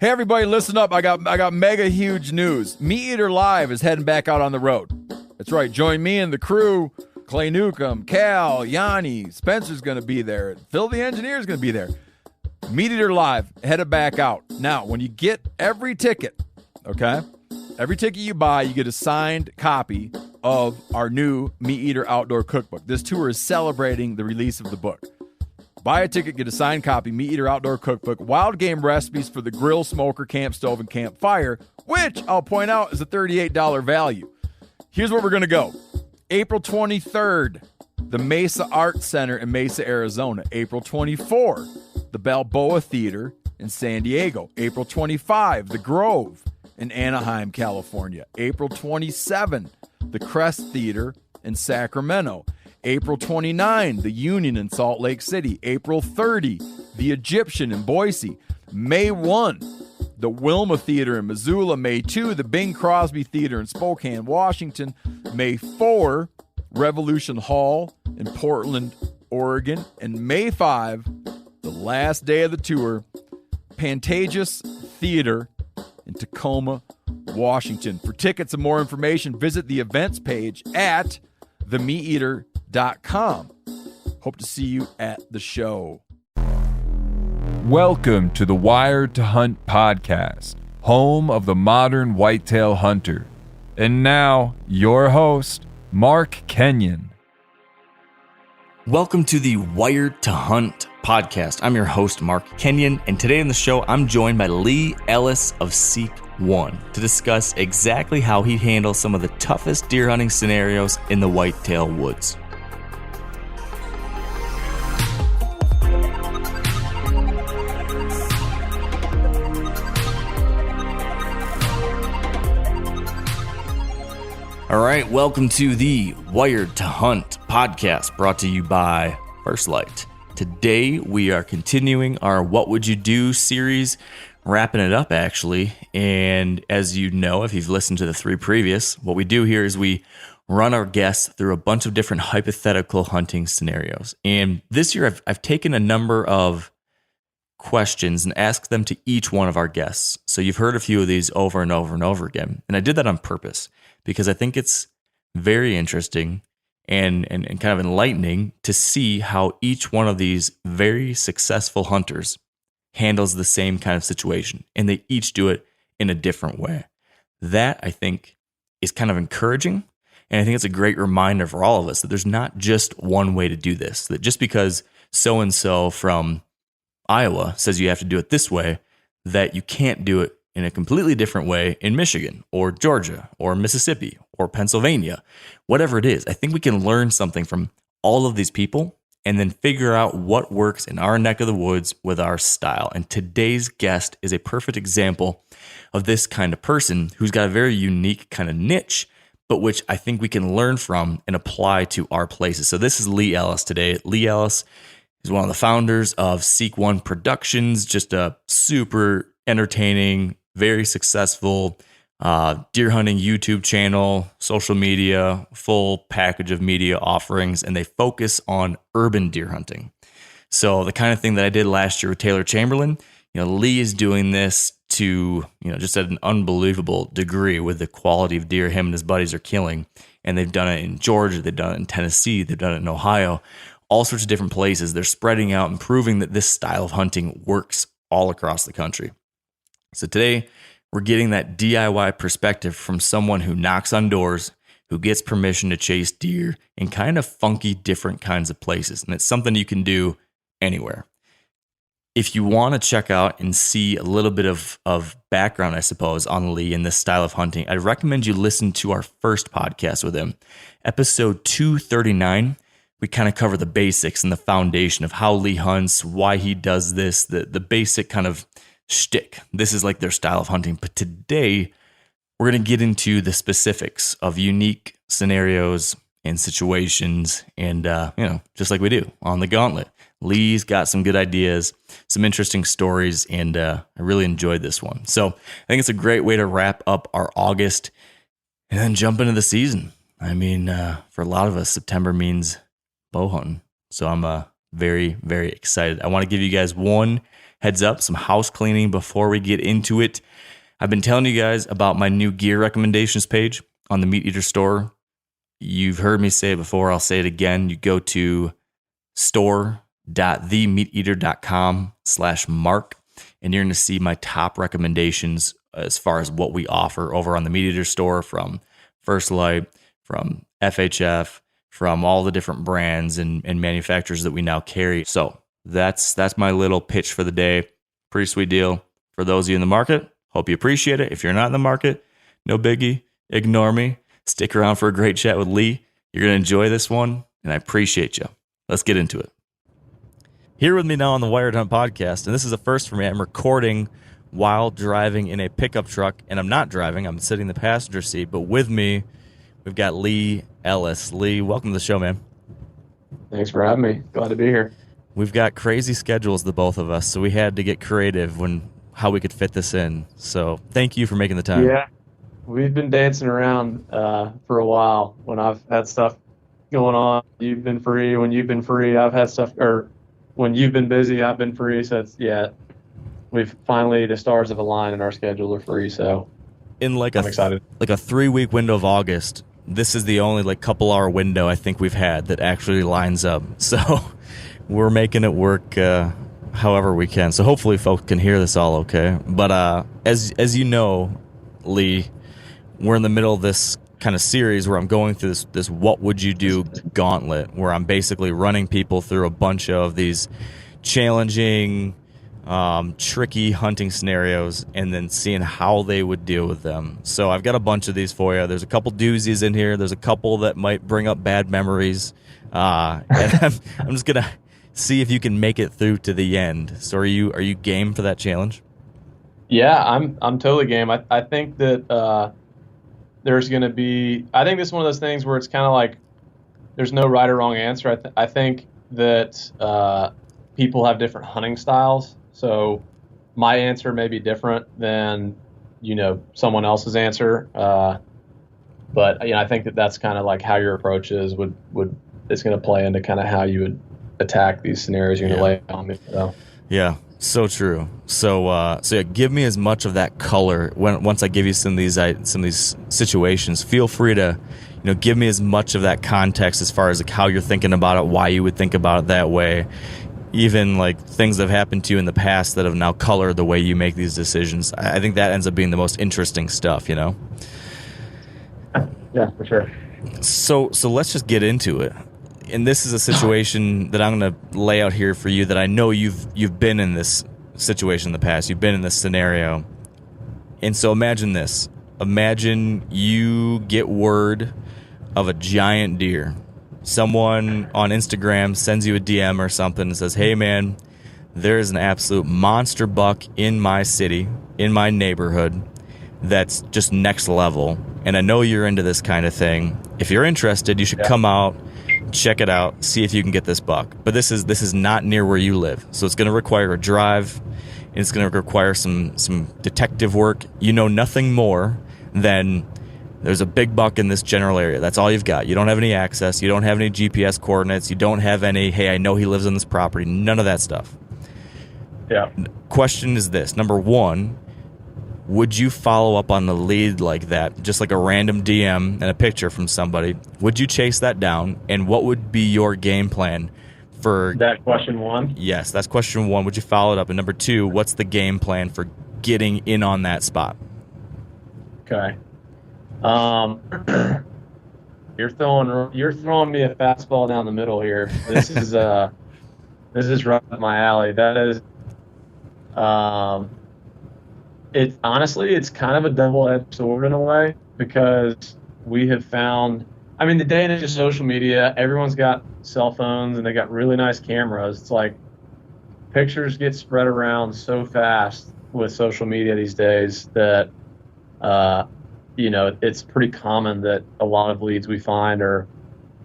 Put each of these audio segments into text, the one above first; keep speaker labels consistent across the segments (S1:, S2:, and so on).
S1: Hey everybody, listen up. I got mega huge news. Meat Eater Live is heading back out on the road. That's right. Join me and the crew. Clay Newcomb, Cal, Yanni, Spencer's going to be there. Phil the Engineer's going to be there. Meat Eater Live headed back out. Now, when you get every ticket, okay? Every ticket you buy, you get a signed copy of our new Meat Eater Outdoor Cookbook. This tour is celebrating the release of the book. Buy a ticket, get a signed copy, Meat Eater Outdoor Cookbook, wild game recipes for the grill, smoker, camp stove, and campfire, which I'll point out is a $38 value. Here's where we're going to go. April 23rd, the Mesa Art Center in Mesa, Arizona. April 24, the Balboa Theater in San Diego. April 25, the Grove in Anaheim, California. April 27, the Crest Theater in Sacramento. April 29, the Union in Salt Lake City. April 30, the Egyptian in Boise. May 1, the Wilma Theater in Missoula. May 2, the Bing Crosby Theater in Spokane, Washington. May 4, Revolution Hall in Portland, Oregon. And May 5, the last day of the tour, Pantages Theater in Tacoma, Washington. For tickets and more information, visit the events page at themeateater.com. Hope to see you at the show.
S2: Welcome to the Wired to Hunt podcast, home of the modern whitetail hunter. And now, your host, Mark Kenyon.
S3: Welcome to the Wired to Hunt podcast. I'm your host, Mark Kenyon, and today on the show, I'm joined by Lee Ellis of Seek One to discuss exactly how he handles some of the toughest deer hunting scenarios in the whitetail woods. All right, welcome to the Wired to Hunt podcast, brought to you by First Light. Today, we are continuing our What Would You Do series, wrapping it up, actually. And as you know, if you've listened to the 3 previous, what we do here is we run our guests through a bunch of different hypothetical hunting scenarios. And this year, I've taken a number of questions and asked them to each one of our guests. So you've heard a few of these over and over and over again. And I did that on purpose, because I think it's very interesting and kind of enlightening to see how each one of these very successful hunters handles the same kind of situation, and they each do it in a different way. That, I think, is kind of encouraging, and I think it's a great reminder for all of us that there's not just one way to do this, that just because so-and-so from Iowa says you have to do it this way, that you can't do it in a completely different way in Michigan or Georgia or Mississippi or Pennsylvania, whatever it is. I think we can learn something from all of these people and then figure out what works in our neck of the woods with our style. And today's guest is a perfect example of this kind of person who's got a very unique kind of niche, but which I think we can learn from and apply to our places. So this is Lee Ellis today. Lee Ellis is one of the founders of Seek One Productions, just a super entertaining, very successful deer hunting YouTube channel, social media, full package of media offerings, and they focus on urban deer hunting. So the kind of thing that I did last year with Taylor Chamberlain, Lee is doing this to, just at an unbelievable degree with the quality of deer him and his buddies are killing. And they've done it in Georgia, they've done it in Tennessee, they've done it in Ohio, all sorts of different places. They're spreading out and proving that this style of hunting works all across the country. So today, we're getting that DIY perspective from someone who knocks on doors, who gets permission to chase deer in kind of funky, different kinds of places. And it's something you can do anywhere. If you want to check out and see a little bit of background, I suppose, on Lee and this style of hunting, I'd recommend you listen to our first podcast with him, episode 239. We kind of cover the basics and the foundation of how Lee hunts, why he does this, the basic kind of shtick. This is like their style of hunting. But today, we're going to get into the specifics of unique scenarios and situations, and just like we do on the Gauntlet. Lee's got some good ideas, some interesting stories, and I really enjoyed this one. So I think it's a great way to wrap up our August and then jump into the season. I mean, for a lot of us, September means bow hunting. So I'm very, very excited. I want to give you guys one Heads up, some house cleaning before we get into it. I've been telling you guys about my new gear recommendations page on the Meat Eater store. You've heard me say it before. I'll say it again. You go to store.themeateater.com/mark, and you're going to see my top recommendations as far as what we offer over on the Meat Eater store, from First Light, from FHF, from all the different brands and manufacturers that we now carry. So that's my little pitch for the day. Pretty sweet deal for those of you in the market. Hope you appreciate it. If you're not in the market, no biggie. Ignore me. Stick around for a great chat with Lee. You're going to enjoy this one, and I appreciate you. Let's get into it. Here with me now on the Wired Hunt podcast, and this is a first for me. I'm recording while driving in a pickup truck, and I'm not driving. I'm sitting in the passenger seat, but with me, we've got Lee Ellis. Lee, welcome to the show, man.
S4: Thanks for having me. Glad to be here.
S3: We've got crazy schedules, the both of us, so we had to get creative when how we could fit this in. So thank you for making the time.
S4: Yeah, we've been dancing around for a while. When I've had stuff going on, you've been free. When you've been free, I've had stuff, or when you've been busy, I've been free. So we've finally, the stars have aligned and our schedules are free. So
S3: in I'm
S4: excited.
S3: Like a 3-week window of August, this is the only couple hour window I think we've had that actually lines up. So we're making it work however we can. So hopefully folks can hear this all okay. But as you know, Lee, we're in the middle of this kind of series where I'm going through this what would you do gauntlet, where I'm basically running people through a bunch of these challenging, tricky hunting scenarios and then seeing how they would deal with them. So I've got a bunch of these for you. There's a couple doozies in here. There's a couple that might bring up bad memories. And I'm just going to see if you can make it through to the end. So are you game for that challenge?
S4: Yeah, I'm totally game. I think that there's going to be, I think this is one of those things where it's kind of like there's no right or wrong answer. I think that people have different hunting styles. So my answer may be different than, someone else's answer. But I think that's kind of like how your approach is it's going to play into kind of how you would attack these scenarios you're going to lay on me. So.
S3: Yeah, so true. So give me as much of that color once I give you some of these situations. Feel free to, give me as much of that context as far as how you're thinking about it, why you would think about it that way. Even things that have happened to you in the past that have now colored the way you make these decisions. I think that ends up being the most interesting stuff,
S4: Yeah, for sure.
S3: So let's just get into it. And this is a situation that I'm going to lay out here for you that I know you've been in this situation in the past. You've been in this scenario. And so imagine this. Imagine you get word of a giant deer. Someone on Instagram sends you a DM or something and says, hey, man, there is an absolute monster buck in my city, in my neighborhood, that's just next level. And I know you're into this kind of thing. If you're interested, you should come out, check it out, see if you can get this buck. But this is not near where you live. So it's going to require a drive, and it's going to require some detective work. You know nothing more than there's a big buck in this general area. That's all you've got. You don't have any access. You don't have any GPS coordinates. You don't have any, hey, I know he lives on this property. None of that stuff.
S4: Yeah.
S3: Question is this. Number one, would you follow up on the lead like that, just like a random DM and a picture from somebody? Would you chase that down? And what would be your game plan for
S4: that? Question one?
S3: Yes, that's question one. Would you follow it up? And number two, what's the game plan for getting in on that spot?
S4: Okay. You're throwing me a fastball down the middle here. This is right up my alley. That is, it's kind of a double-edged sword in a way, because we have found, the day and age of social media, everyone's got cell phones and they got really nice cameras. It's like pictures get spread around so fast with social media these days that, it's pretty common that a lot of leads we find are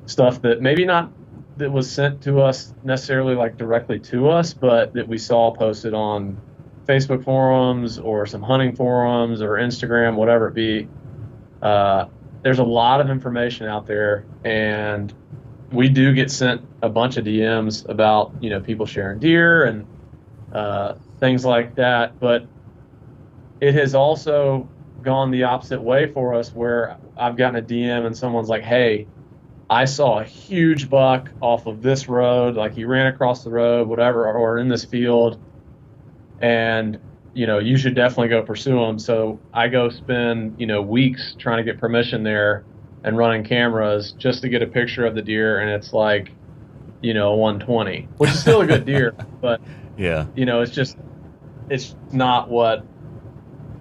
S4: stuff that maybe not that was sent to us necessarily directly to us, but that we saw posted on Facebook forums or some hunting forums or Instagram, whatever it be. There's a lot of information out there, and we do get sent a bunch of DMs about, people sharing deer and things like that. But it has also gone the opposite way for us, where I've gotten a DM and someone's like, hey, I saw a huge buck off of this road, like he ran across the road, whatever, or in this field, and you should definitely go pursue him. So I go spend weeks trying to get permission there and running cameras just to get a picture of the deer, and it's like 120, which is still a good deer, but
S3: Yeah.
S4: it's not what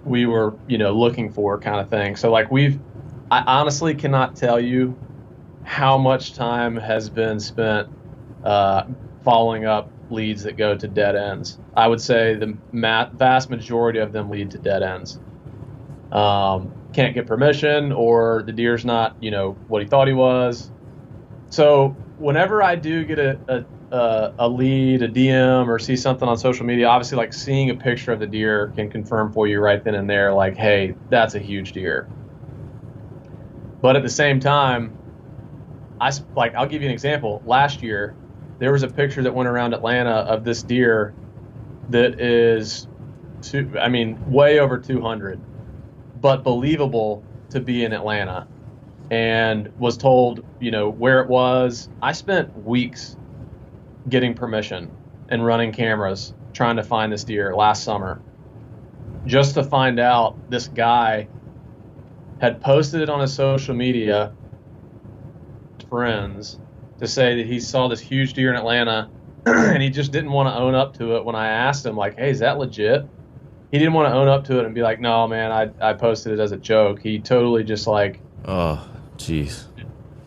S4: we were looking for, kind of thing. So like I honestly cannot tell you how much time has been spent following up leads that go to dead ends. I would say the vast majority of them lead to dead ends. Can't get permission, or the deer's not what he thought he was. So whenever I do get a lead, a DM, or see something on social media, obviously like seeing a picture of the deer can confirm for you right then and there, like, hey, that's a huge deer. But at the same time, I'll give you an example. Last year, there was a picture that went around Atlanta of this deer that is, way over 200, but believable to be in Atlanta, and was told, where it was. I spent weeks getting permission and running cameras trying to find this deer last summer, just to find out this guy had posted it on his social media friends to say that he saw this huge deer in Atlanta and he just didn't want to own up to it. When I asked him, like, hey, is that legit? He didn't want to own up to it and be like, no, man, I posted it as a joke. He totally just like,
S3: oh, jeez,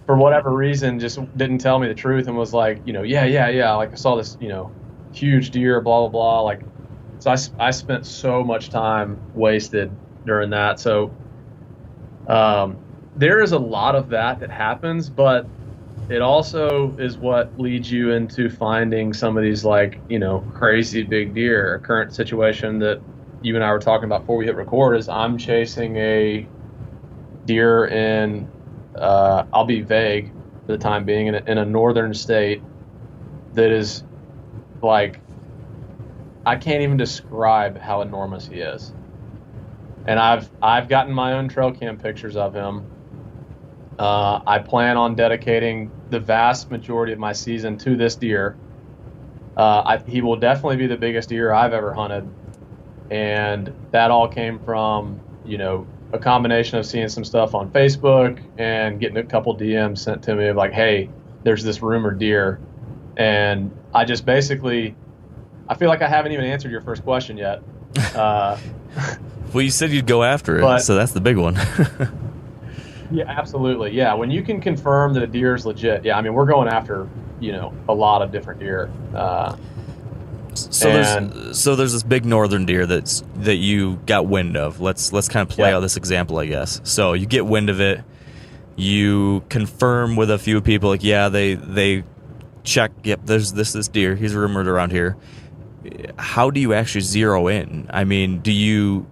S4: for whatever reason, just didn't tell me the truth and was like, yeah, like I saw this, huge deer, blah, blah, blah. Like, so I spent so much time wasted during that. So there is a lot of that happens, but it also is what leads you into finding some of these like, crazy big deer. A current situation that you and I were talking about before we hit record is I'm chasing a deer in, I'll be vague for the time being, in a northern state that is like, I can't even describe how enormous he is. And I've gotten my own trail cam pictures of him. I plan on dedicating the vast majority of my season to this deer. He will definitely be the biggest deer I've ever hunted. And that all came from, a combination of seeing some stuff on Facebook and getting a couple DMs sent to me of like, hey, there's this rumored deer. And I just basically, I feel like I haven't even answered your first question yet.
S3: Well, you said you'd go after it, so that's the big one.
S4: Yeah, absolutely. Yeah, when you can confirm that a deer is legit, we're going after, a lot of different deer.
S3: So there's this big northern deer that you got wind of. Let's kind of play out this example, I guess. So you get wind of it, you confirm with a few people, like, yeah, they check, yep, there's this deer, he's rumored around here. How do you actually zero in? I mean, do you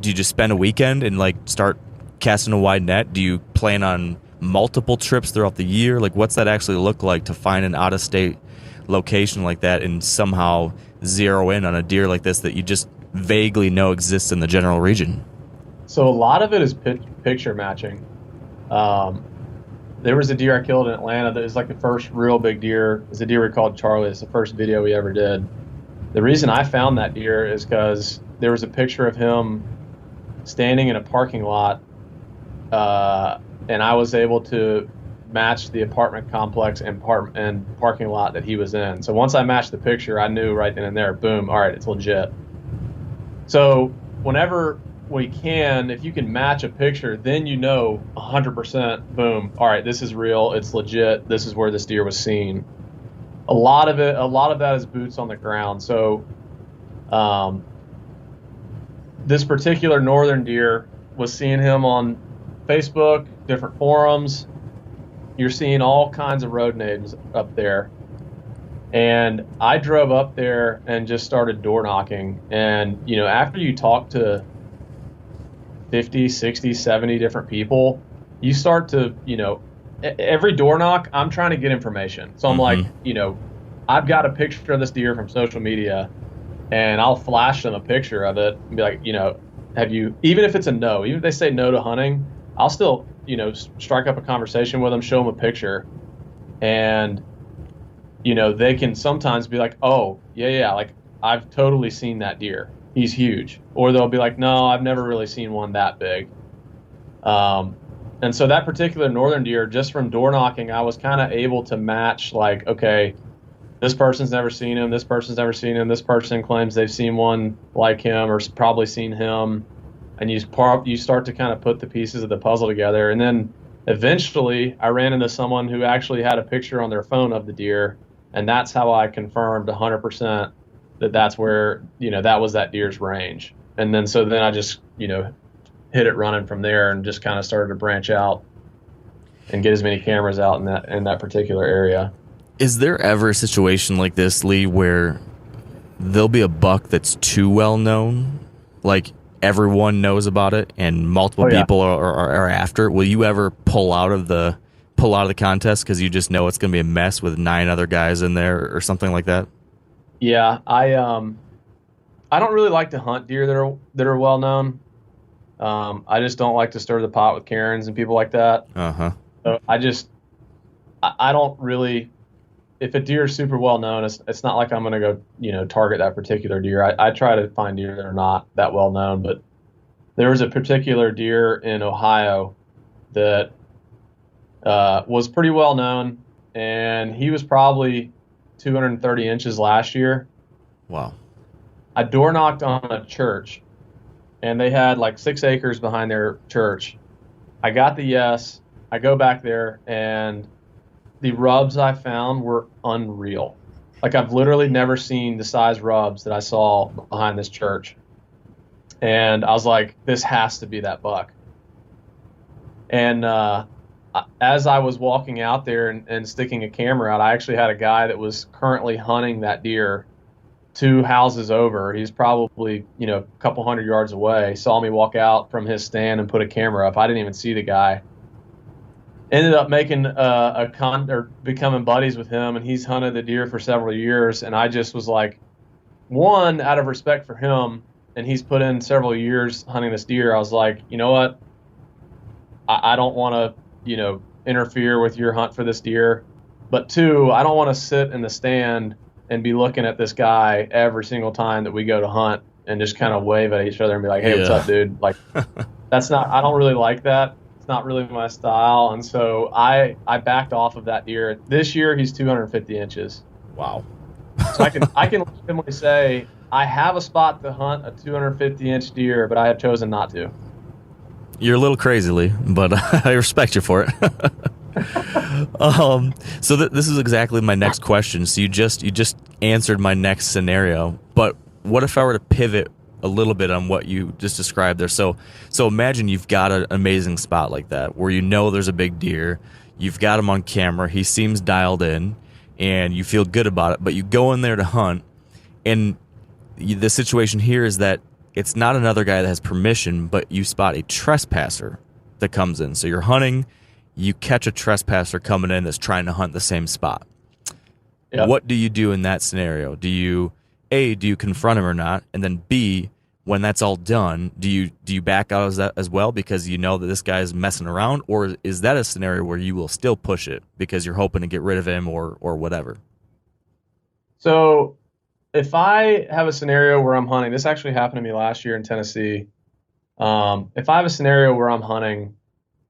S3: just spend a weekend and like start casting a wide net? Do you plan on multiple trips throughout the year? Like, what's that actually look like to find an out-of-state location like that and somehow zero in on a deer like this that you just vaguely know exists in the general region?
S4: So a lot of it is picture matching. There was a deer I killed in Atlanta that was like the first real big deer. It's a deer we called Charlie. It's the first video we ever did. The reason I found that deer is because there was a picture of him standing in a parking lot, and I was able to match the apartment complex and parking lot that he was in. So once I matched the picture, I knew right then and there, boom, all right, it's legit. So whenever we can, if you can match a picture, then 100%, boom, all right, this is real, it's legit, this is where this deer was seen. A lot of that is boots on the ground. So this particular northern deer, was seeing him on Facebook, different forums. You're seeing all kinds of road names up there. And I drove up there and just started door knocking. And, after you talk to 50, 60, 70 different people, you start to, every door knock, I'm trying to get information. So I'm like, I've got a picture of this deer from social media. and I'll flash them a picture of it and be like, have you, even if it's a no, even if they say no to hunting, I'll still, strike up a conversation with them, show them a picture, and, they can sometimes be like, oh, yeah, like I've totally seen that deer. He's huge. Or they'll be like, no, I've never really seen one that big. And so that particular northern deer, just from door knocking, I was kind of able to match, like, okay, this person's never seen him, this person's never seen him, this person claims they've seen one like him or probably seen him. And you start to kind of put the pieces of the puzzle together. And then eventually I ran into someone who actually had a picture on their phone of the deer. And that's how I confirmed 100% that that's where, that was that deer's range. And then I just, hit it running from there and just kind of started to branch out and get as many cameras out in that particular area.
S3: Is there ever a situation like this, Lee, where there'll be a buck that's too well known, like everyone knows about it and multiple people are after it? Will you ever pull out of the contest because you just know it's going to be a mess with 9 other guys in there or something like that?
S4: Yeah, I don't really like to hunt deer that are well known. I just don't like to stir the pot with Karens and people like that. So I don't really. If a deer is super well known, it's not like I'm going to go, target that particular deer. I try to find deer that are not that well known, but there was a particular deer in Ohio that was pretty well known, and he was probably 230 inches last year.
S3: Wow.
S4: I door knocked on a church, and they had like 6 acres behind their church. I got the yes. I go back there, and the rubs I found were unreal. Like, I've literally never seen the size rubs that I saw behind this church. And I was like, this has to be that buck. And as I was walking out there and sticking a camera out, I actually had a guy that was currently hunting that deer 2 houses over. He's probably, a couple hundred yards away, saw me walk out from his stand and put a camera up. I didn't even see the guy. Ended up making becoming buddies with him, and he's hunted the deer for several years. And I just was like, one, out of respect for him, and he's put in several years hunting this deer, I was like, you know what? I don't want to, interfere with your hunt for this deer. But 2, I don't want to sit in the stand and be looking at this guy every single time that we go to hunt and just kind of wave at each other and be like, hey, what's up, dude? Like, I don't really like that. Not really my style, and so I backed off of that deer. This year he's 250 inches.
S3: Wow.
S4: So I can legitimately say I have a spot to hunt a 250-inch deer, but I have chosen not to.
S3: You're a little crazy, Lee, but I respect you for it. So this is exactly my next question. So you just answered my next scenario, but what if I were to pivot a little bit on what you just described there? So imagine you've got an amazing spot like that where there's a big deer, you've got him on camera, he seems dialed in, and you feel good about it, but you go in there to hunt, and the situation here is that it's not another guy that has permission, but you spot a trespasser that comes in. So you're hunting, you catch a trespasser coming in that's trying to hunt the same spot. Yep. What do you do in that scenario? Do you confront him or not? And then B, when that's all done, do you back out as well because you know that this guy's messing around? Or is that a scenario where you will still push it because you're hoping to get rid of him or whatever?
S4: So if I have a scenario where I'm hunting, this actually happened to me last year in Tennessee. If I have a scenario where I'm hunting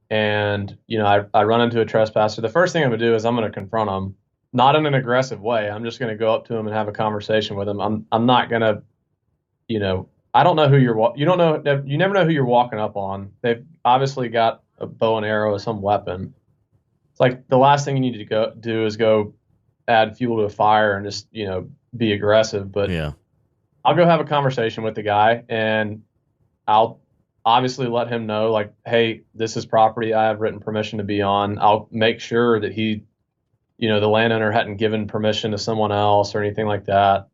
S4: and, I run into a trespasser, the first thing I'm going to do is I'm going to confront him. Not in an aggressive way. I'm just going to go up to him and have a conversation with him. I'm not going to, I don't know who you never know who you're walking up on. They've obviously got a bow and arrow or some weapon. It's like the last thing you need to do is go add fuel to a fire and just, be aggressive. But yeah, I'll go have a conversation with the guy, and I'll obviously let him know, like, hey, this is property I have written permission to be on. I'll make sure that he, the landowner hadn't given permission to someone else or anything like that.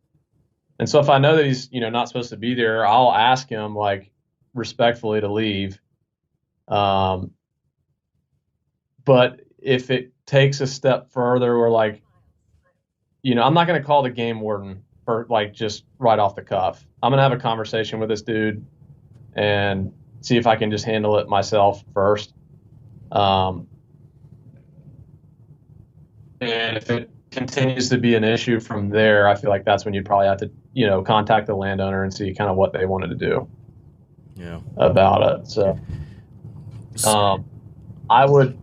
S4: And so if I know that he's, not supposed to be there, I'll ask him, like, respectfully to leave. But if it takes a step further, we're like, I'm not going to call the game warden for like just right off the cuff. I'm gonna have a conversation with this dude and see if I can just handle it myself first. And if it continues to be an issue from there, I feel like that's when you'd probably have to, contact the landowner and see kind of what they wanted to do about it. So, I would,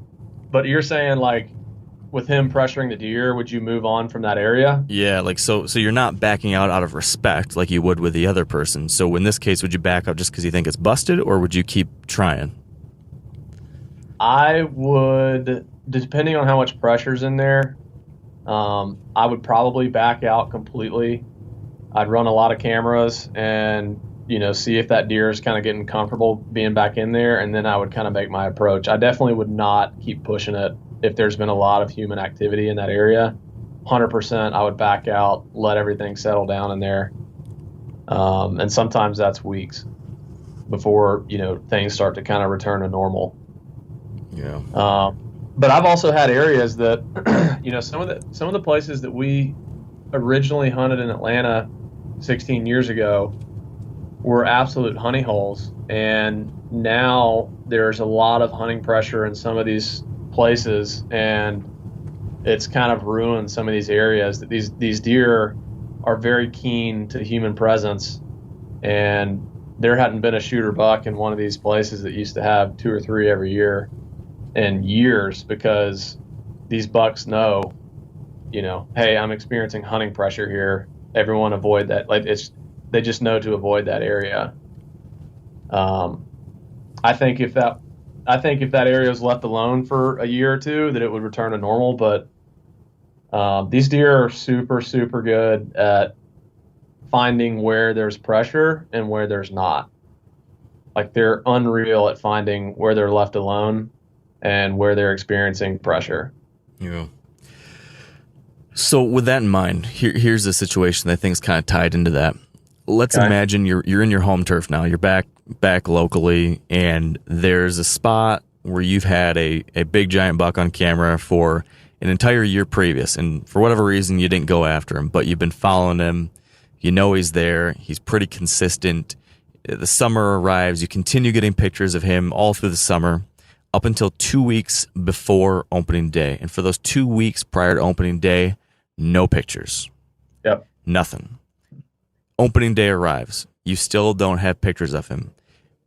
S4: but you're saying like with him pressuring the deer, would you move on from that area?
S3: Yeah, like so you're not backing out of respect like you would with the other person. So in this case, would you back up just because you think it's busted, or would you keep trying?
S4: I would, depending on how much pressure's in there, I would probably back out completely. I'd run a lot of cameras and, see if that deer is kind of getting comfortable being back in there, and then I would kind of make my approach. I definitely would not keep pushing it if there's been a lot of human activity in that area. 100% I would back out, let everything settle down in there. And sometimes that's weeks before, things start to kind of return to normal.
S3: Yeah.
S4: But I've also had areas that, some of the places that we originally hunted in Atlanta 16 years ago were absolute honey holes. And now there's a lot of hunting pressure in some of these places, and it's kind of ruined some of these areas. That these deer are very keen to human presence, and there hadn't been a shooter buck in one of these places that used to have 2 or 3 every year in years, because these bucks know, hey, I'm experiencing hunting pressure here. Everyone avoid that. Like they just know to avoid that area. I think if that area was left alone for a year or two, that it would return to normal. But these deer are super, super good at finding where there's pressure and where there's not. Like they're unreal at finding where they're left alone and where they're experiencing pressure.
S3: Yeah. So with that in mind, here's a situation that I think is kind of tied into that. Let's imagine you're in your home turf now. You're back locally, and there's a spot where you've had a big giant buck on camera for an entire year previous, and for whatever reason you didn't go after him, but you've been following him. You know he's there. He's pretty consistent. The summer arrives. You continue getting pictures of him all through the summer up until 2 weeks before opening day. And for those 2 weeks prior to opening day, no pictures.
S4: Yep.
S3: Nothing. Opening day arrives. You still don't have pictures of him.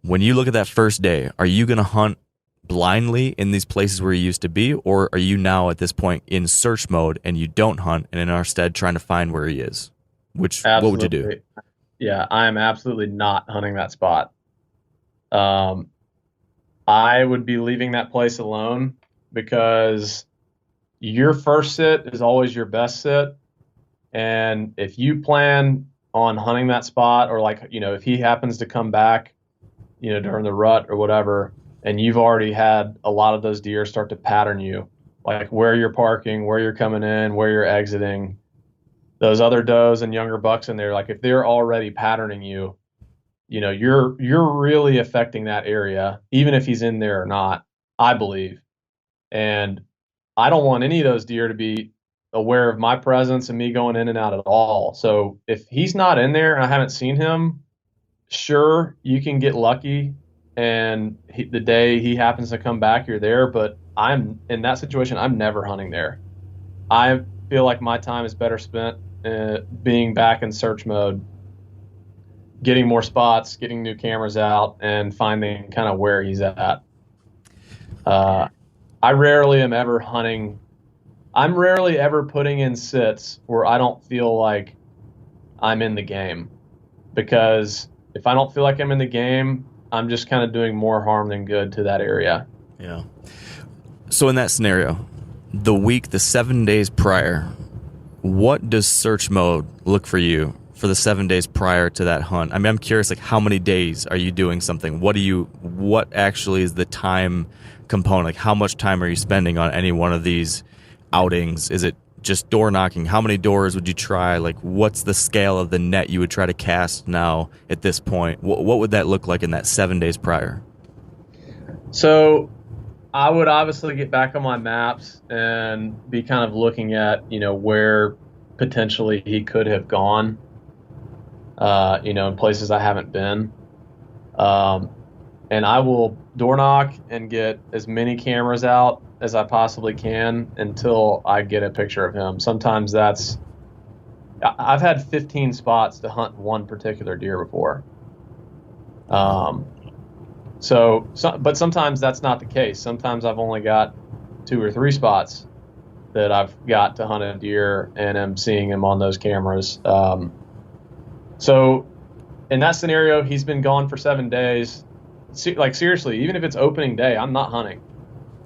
S3: When you look at that first day, are you going to hunt blindly in these places where you used to be, or are you now at this point in search mode and you don't hunt and in our stead trying to find where he is? What would you do?
S4: Yeah, I am absolutely not hunting that spot. I would be leaving that place alone, because your first sit is always your best sit. And if you plan on hunting that spot, or if he happens to come back, during the rut or whatever, and you've already had a lot of those deer start to pattern you, like where you're parking, where you're coming in, where you're exiting, those other does and younger bucks in there, like if they're already patterning you, you're really affecting that area, even if he's in there or not, I believe. And I don't want any of those deer to be aware of my presence and me going in and out at all. So if he's not in there and I haven't seen him, sure, you can get lucky, and the day he happens to come back, you're there. But I'm in that situation, I'm never hunting there. I feel like my time is better spent being back in search mode, getting more spots, getting new cameras out, and finding kind of where he's at. I rarely am ever hunting. I'm rarely ever putting in sits where I don't feel like I'm in the game, because if I don't feel like I'm in the game, I'm just kind of doing more harm than good to that area.
S3: Yeah. So in that scenario, the 7 days prior, what does search mode look for you for the 7 days prior to that hunt? I mean, I'm curious, like, how many days are you doing something? What actually is the time component? Like, how much time are you spending on any one of these outings? Is it just door knocking? How many doors would you try? Like, what's the scale of the net you would try to cast now at this point? What would that look like in that 7 days prior?
S4: So I would obviously get back on my maps and be kind of looking at, where potentially he could have gone, in places I haven't been. And I will door knock and get as many cameras out as I possibly can until I get a picture of him. Sometimes I've had 15 spots to hunt one particular deer before. But sometimes that's not the case. Sometimes I've only got 2 or 3 spots that I've got to hunt a deer, and I'm seeing him on those cameras. So in that scenario, he's been gone for 7 days. Like, seriously, even if it's opening day, I'm not hunting.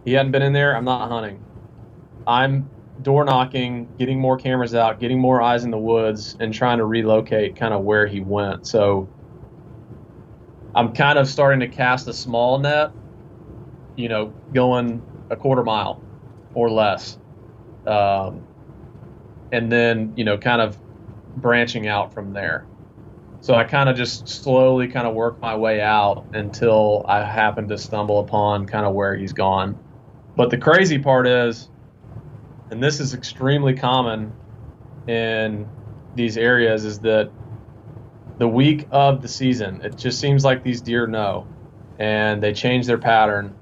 S4: He hadn't been in there, I'm not hunting. I'm door knocking, getting more cameras out, getting more eyes in the woods, and trying to relocate kind of where he went. So I'm kind of starting to cast a small net, going a quarter mile or less. And then, kind of branching out from there. So I kind of just slowly kind of work my way out until I happen to stumble upon kind of where he's gone. But the crazy part is, and this is extremely common in these areas, is that the week of the season, it just seems like these deer know, and they change their pattern.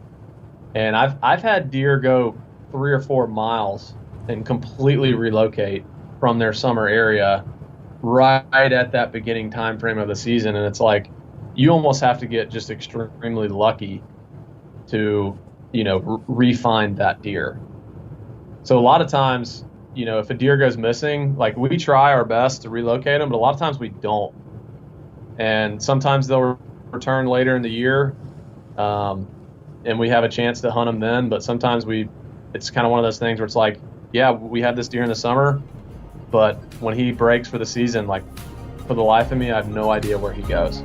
S4: And I've had deer go 3 or 4 miles and completely relocate from their summer area right at that beginning time frame of the season. And it's like, you almost have to get just extremely lucky to, re-find that deer. So a lot of times, if a deer goes missing, like, we try our best to relocate them, but a lot of times we don't. And sometimes they'll return later in the year, and we have a chance to hunt them then. But sometimes it's kind of one of those things where it's like, yeah, we had this deer in the summer, but when he breaks for the season, like, for the life of me, I have no idea where he goes.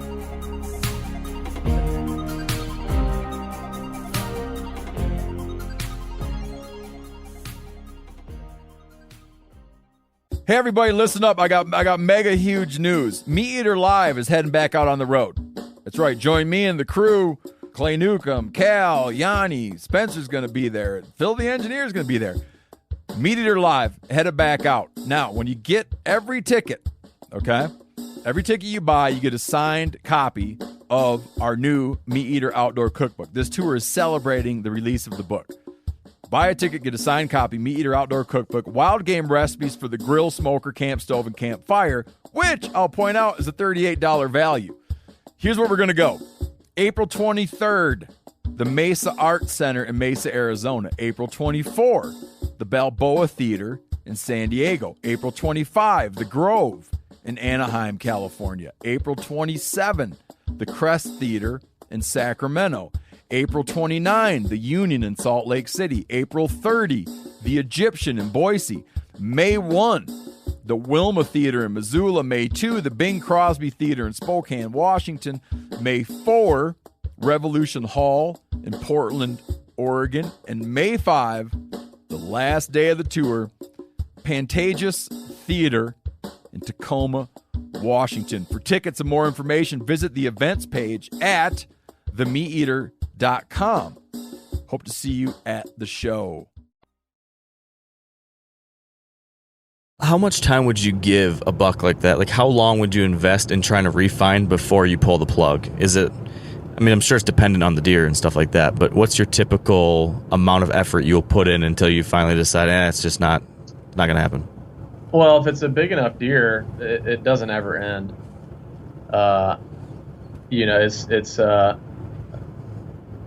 S1: Hey everybody, listen up. I got mega huge news. Meat Eater Live is heading back out on the road. That's right. Join me and the crew. Clay Newcomb, Cal, Yanni, Spencer's going to be there. Phil the engineer's going to be there. Meat Eater Live headed back out. Now, when you get every ticket, okay? Every ticket you buy, you get a signed copy of our new Meat Eater Outdoor Cookbook. This tour is celebrating the release of the book. Buy a ticket, get a signed copy, Meat Eater Outdoor Cookbook, wild game recipes for the grill, smoker, camp stove, and campfire, which I'll point out is a $38 value. Here's where we're going to go. April 23rd, the Mesa Arts Center in Mesa, Arizona. April 24th, the Balboa Theater in San Diego. April 25, the Grove in Anaheim, California. April 27, the Crest Theater in Sacramento. April 29, the Union in Salt Lake City. April 30, the Egyptian in Boise. May 1, the Wilma Theater in Missoula. May 2, the Bing Crosby Theater in Spokane, Washington. May 4, Revolution Hall in Portland, Oregon. And May 5, the last day of the tour, Pantages Theater in Tacoma, Washington. For tickets and more information, visit the events page at themeateater.com. Hope to see you at the show.
S3: How much time would you give a buck like that? Like, how long would you invest in trying to refine before you pull the plug? Is it, I mean, I'm sure it's dependent on the deer and stuff like that, but what's your typical amount of effort you'll put in until you finally decide, it's just not going to happen?
S4: Well, if it's a big enough deer, it doesn't ever end.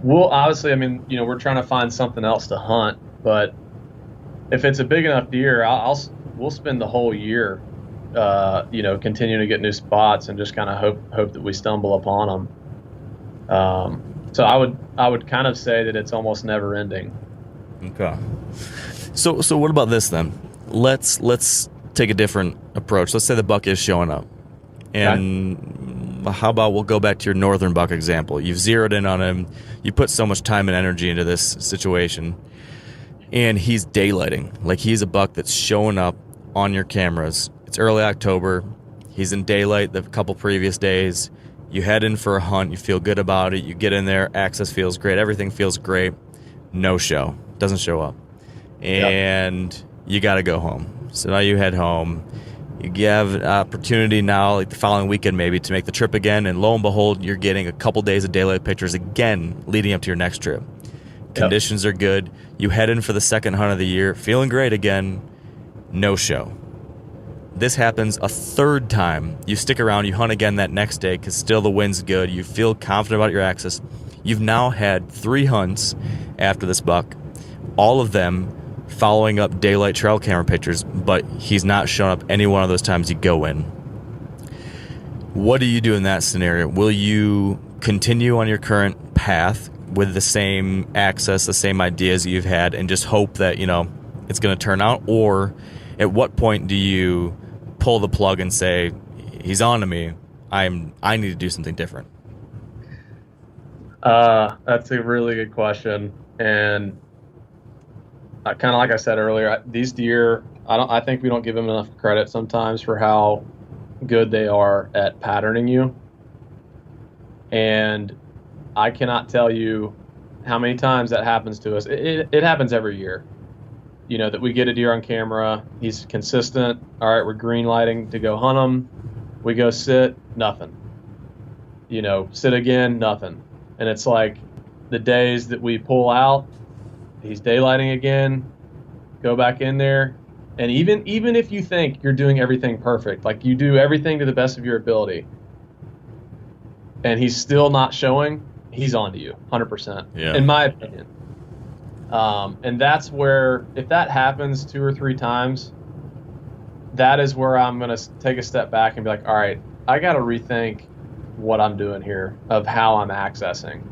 S4: We'll obviously, I mean, we're trying to find something else to hunt, but if it's a big enough deer, we'll spend the whole year, continuing to get new spots and just kind of hope that we stumble upon them. So I would kind of say that it's almost never ending. Okay.
S3: So what about this then? Let's take a different approach. Let's say the buck is showing up, and how about we'll go back to your northern buck example. You've zeroed in on him. You put so much time and energy into this situation, and he's daylighting. Like, he's a buck that's showing up on your cameras. It's early October. He's in daylight the couple previous days. You head in for a hunt. You feel good about it. You get in there. Access feels great. Everything feels great. No show. Doesn't show up. And you got to go home. So now you head home. You have an opportunity now, like the following weekend maybe, to make the trip again, and lo and behold, you're getting a couple days of daylight pictures again leading up to your next trip. Conditions are good. You head in for the second hunt of the year, feeling great again. No show. This happens a third time. You stick around, you hunt again that next day because still the wind's good. You feel confident about your access. You've now had 3 hunts after this buck, all of them following up daylight trail camera pictures, but he's not shown up any one of those times you go in. What do you do in that scenario? Will you continue on your current path with the same access, the same ideas you've had, and just hope that, it's going to turn out? Or at what point do you pull the plug and say, he's on to me, I need to do something different?
S4: That's a really good question. And kind of like I said earlier, these deer, I think we don't give them enough credit sometimes for how good they are at patterning you. And I cannot tell you how many times that happens to us. It happens every year. That we get a deer on camera, he's consistent. All right, we're green lighting to go hunt him. We go sit, nothing. Sit again, nothing. And it's like the days that we pull out, he's daylighting again, go back in there. And even if you think you're doing everything perfect, like you do everything to the best of your ability, and he's still not showing, he's on to you, 100%, in my opinion. And that's where, if that happens 2 or 3 times, that is where I'm going to take a step back and be like, all right, I got to rethink what I'm doing here of how I'm accessing.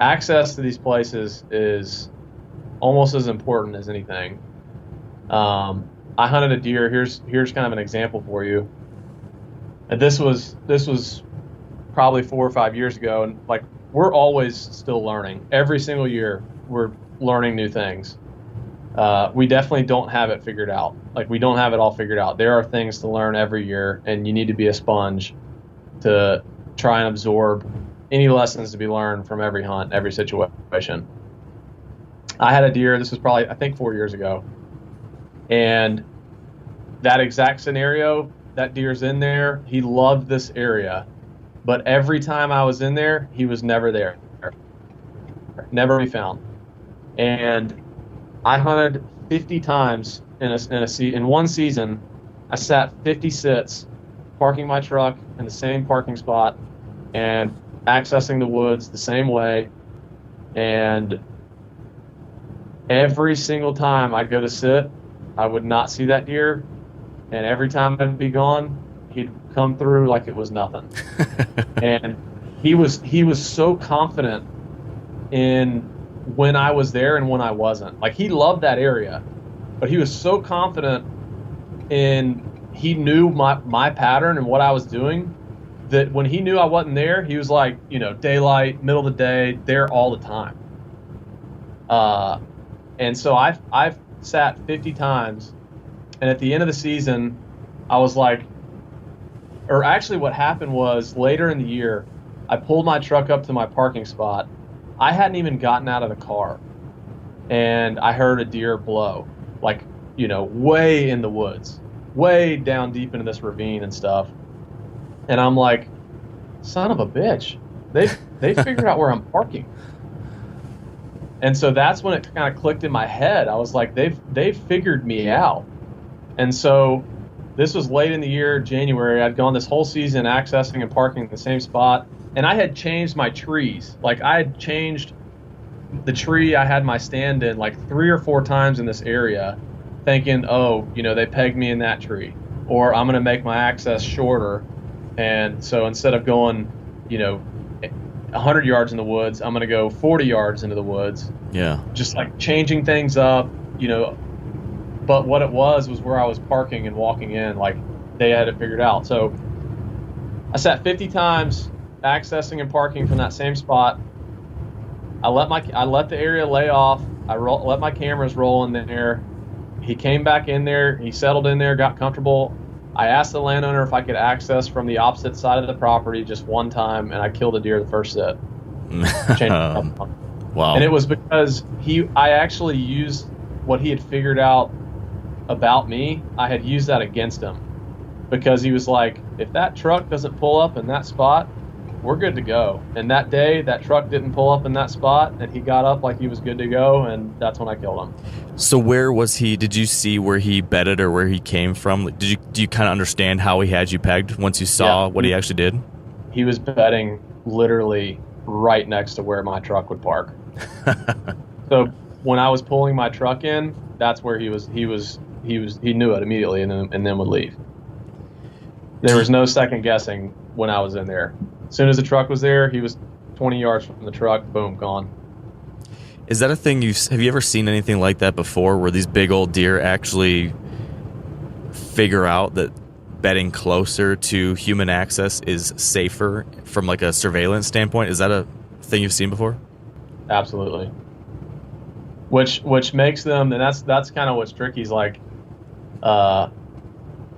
S4: Access to these places is almost as important as anything. I hunted a deer. Here's kind of an example for you. And this was probably 4 or 5 years ago, and like we're always still learning. Every single year we're learning new things. We definitely don't have it figured out. Like we don't have it all figured out. There are things to learn every year, and you need to be a sponge to try and absorb any lessons to be learned from every hunt, every situation. I had a deer, this was probably, I think 4 years ago, and that exact scenario, that deer's in there. He loved this area, but every time I was in there, he was never there. Never be found. And I hunted 50 times in one season. I sat 50 sits, parking my truck in the same parking spot and accessing the woods the same way. And every single time I'd go to sit, I would not see that deer. And every time I'd be gone, he'd come through like it was nothing. And he was so confident in when I was there and when I wasn't. Like he loved that area, but he was so confident he knew my pattern and what I was doing, that when he knew I wasn't there, he was like, daylight, middle of the day, there all the time. And so I've sat 50 times, and at the end of the season, I was like, or actually what happened was later in the year, I pulled my truck up to my parking spot. I hadn't even gotten out of the car, and I heard a deer blow, like, way in the woods, way down deep into this ravine and stuff. And I'm like, son of a bitch, they figured out where I'm parking. And so that's when it kind of clicked in my head. I was like, they've figured me out. And so this was late in the year, January. I'd gone this whole season accessing and parking in the same spot. And I had changed my trees. Like I had changed the tree I had my stand in like 3 or 4 times in this area, thinking, oh, they pegged me in that tree, or I'm going to make my access shorter. And so instead of going, 100 yards in the woods, I'm going to go 40 yards into the woods.
S3: Yeah.
S4: Just like changing things up, But what it was where I was parking and walking in, like they had it figured out. So I sat 50 times accessing and parking from that same spot. I let the area lay off. Let my cameras roll in there. He came back in there. He settled in there, got comfortable. I asked the landowner if I could access from the opposite side of the property just one time, and I killed a deer the first sit.
S3: Wow.
S4: And it was because I actually used what he had figured out about me, I had used that against him, because he was like, if that truck doesn't pull up in that spot, we're good to go. And that day, that truck didn't pull up in that spot, and he got up like he was good to go, and that's when I killed him.
S3: So where was he? Did you see where he bedded or where he came from? Do you kind of understand how he had you pegged once you saw what he actually did?
S4: He was bedding literally right next to where my truck would park. So when I was pulling my truck in, that's where he knew it immediately, and then would leave. There was no second guessing when I was in there. As soon as the truck was there, he was 20 yards from the truck, boom, gone.
S3: Is that a thing have you ever seen anything like that before, where these big old deer actually figure out that bedding closer to human access is safer from like a surveillance standpoint? Is that a thing you've seen before?
S4: Absolutely. Which makes them, and that's kind of what's tricky, is like,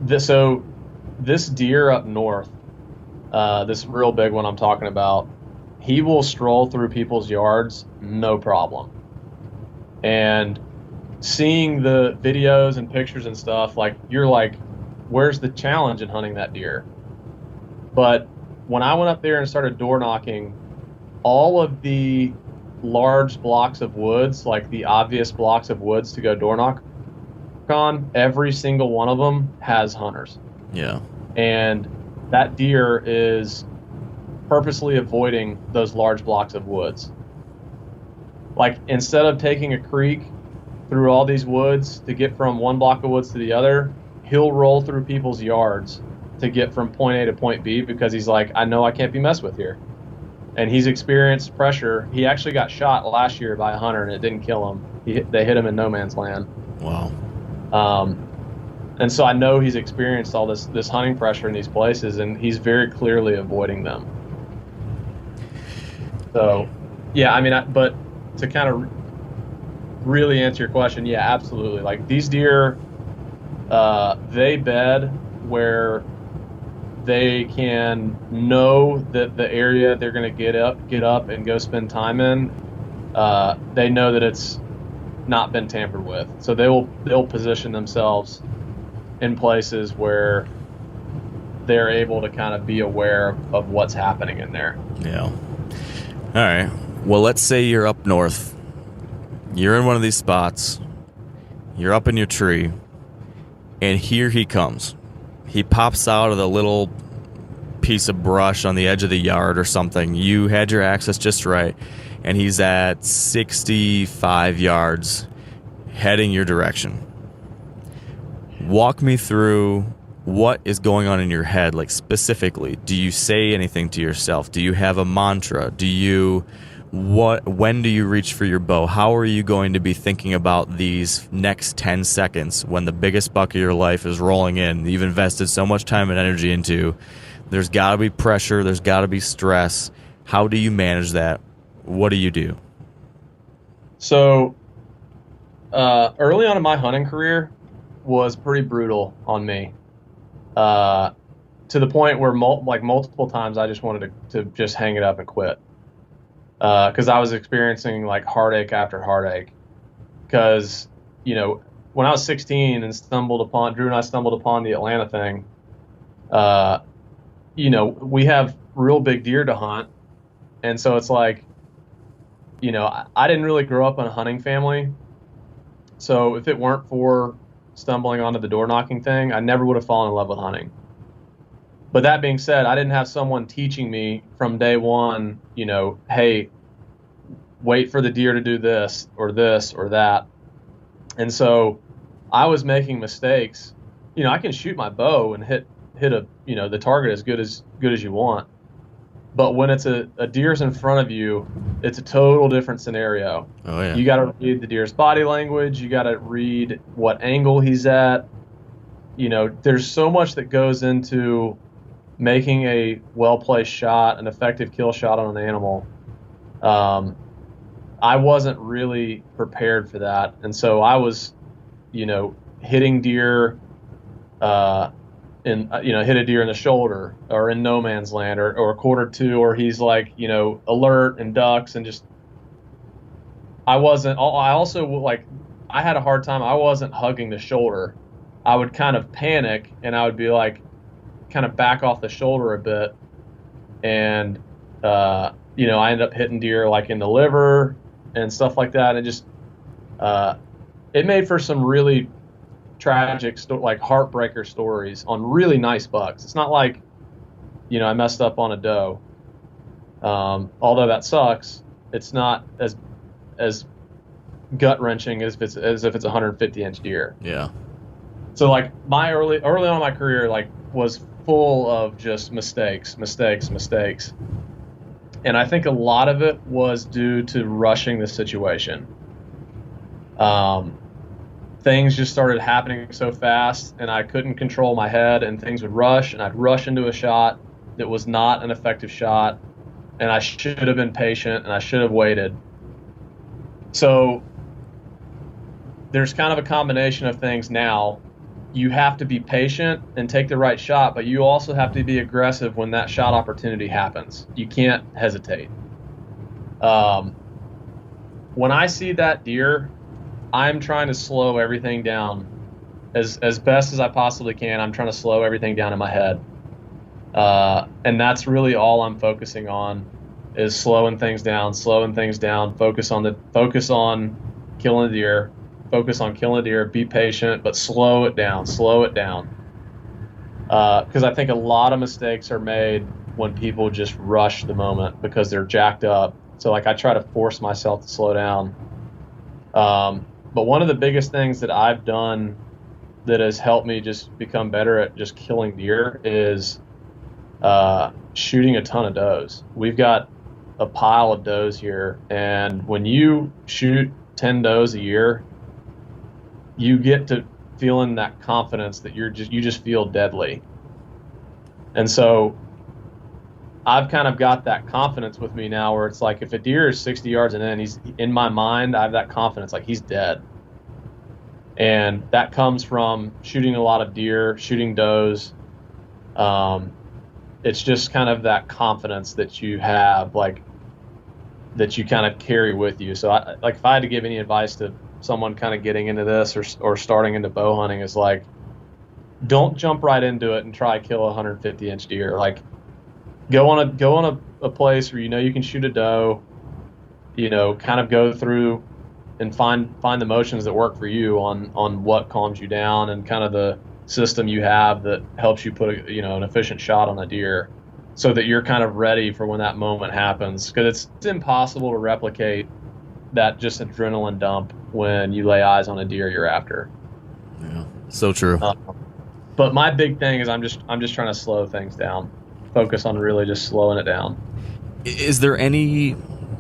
S4: this deer up north, this real big one I'm talking about, he will stroll through people's yards, no problem. And seeing the videos and pictures and stuff, like, you're like, where's the challenge in hunting that deer? But when I went up there and started door knocking, all of the large blocks of woods, like the obvious blocks of woods to go door knock on, every single one of them has hunters.
S3: Yeah.
S4: And that deer is purposely avoiding those large blocks of woods. Like, instead of taking a creek through all these woods to get from one block of woods to the other, he'll roll through people's yards to get from point A to point B, because he's like, I know I can't be messed with here. And he's experienced pressure. He actually got shot last year by a hunter, and it didn't kill him. They hit him in no man's land.
S3: Wow.
S4: And so I know he's experienced all this hunting pressure in these places, and he's very clearly avoiding them. So, yeah, I mean, but to kind of really answer your question, yeah, absolutely. Like, these deer, they bed where they can know that the area they're going to get up and go spend time in, they know that it's not been tampered with. So they'll position themselves in places where they're able to kind of be aware of what's happening in there.
S3: Yeah. All right. Well, let's say you're up north. You're in one of these spots. You're up in your tree. And here he comes. He pops out of the little piece of brush on the edge of the yard or something. You had your access just right. And he's at 65 yards heading your direction. Walk me through what is going on in your head, like, specifically. Do you say anything to yourself? Do you have a mantra? When do you reach for your bow? How are you going to be thinking about these next 10 seconds when the biggest buck of your life is rolling in? You've invested so much time and energy into. There's got to be pressure. There's got to be stress. How do you manage that? What do you do?
S4: So, early on in my hunting career was pretty brutal on me, to the point where multiple times I just wanted to just hang it up and quit, because I was experiencing like heartache after heartache. Because, when I was 16 and Drew and I stumbled upon the Atlanta thing, we have real big deer to hunt, and so it's like, I didn't really grow up in a hunting family, so if it weren't for stumbling onto the door knocking thing, I never would have fallen in love with hunting. But that being said, I didn't have someone teaching me from day one, hey, wait for the deer to do this or that. And so I was making mistakes. I can shoot my bow and hit the target as good as you want. But when it's a deer's in front of you, it's a total different scenario.
S3: Oh, yeah.
S4: You got to read the deer's body language. You got to read what angle he's at. There's so much that goes into making a well-placed shot, an effective kill shot on an animal. I wasn't really prepared for that. And so I was, hitting deer, hit a deer in the shoulder or in no man's land or a quarter two, or he's like, alert and ducks, and just, I also like I had a hard time. I wasn't hugging the shoulder. I would kind of panic, and I would be like, kind of back off the shoulder a bit, and I ended up hitting deer like in the liver and stuff like that. And just it made for some really tragic, like heartbreaker stories on really nice bucks. It's not like, I messed up on a doe. Although that sucks, it's not as gut wrenching as if it's a 150-inch deer.
S3: Yeah.
S4: So like my early on in my career, like, was full of just mistakes. And I think a lot of it was due to rushing the situation. Things just started happening so fast, and I couldn't control my head, and things would rush, and I'd rush into a shot that was not an effective shot, and I should have been patient, and I should have waited. So there's kind of a combination of things now. You have to be patient and take the right shot, but you also have to be aggressive when that shot opportunity happens. You can't hesitate. When I see that deer, I'm trying to slow everything down as best as I possibly can. I'm trying to slow everything down in my head. And that's really all I'm focusing on, is slowing things down, focus on killing the deer. Focus on killing a deer, be patient, but slow it down. Because I think a lot of mistakes are made when people just rush the moment because they're jacked up. So like I try to force myself to slow down. But one of the biggest things that I've done that has helped me just become better at just killing deer is shooting a ton of does. We've got a pile of does here, and when you shoot 10 does a year, you get to feeling that confidence that you just feel deadly. And so I've kind of got that confidence with me now where it's like if a deer is 60 yards and in, he's in my mind, I have that confidence like he's dead. And that comes from shooting a lot of deer, shooting does. It's just kind of that confidence that you have, like that you kind of carry with you. So if I had to give any advice to someone kind of getting into this or starting into bow hunting, is like, don't jump right into it and try to kill a 150-inch deer. Like go on a place where you can shoot a doe, kind of go through and find the motions that work for you on what calms you down and kind of the system you have that helps you put an efficient shot on a deer, so that you're kind of ready for when that moment happens. Because it's impossible to replicate that just adrenaline dump when you lay eyes on a deer you're after.
S3: Yeah, so true.
S4: But my big thing is I'm just trying to slow things down, focus on really just slowing it down.
S3: Is there any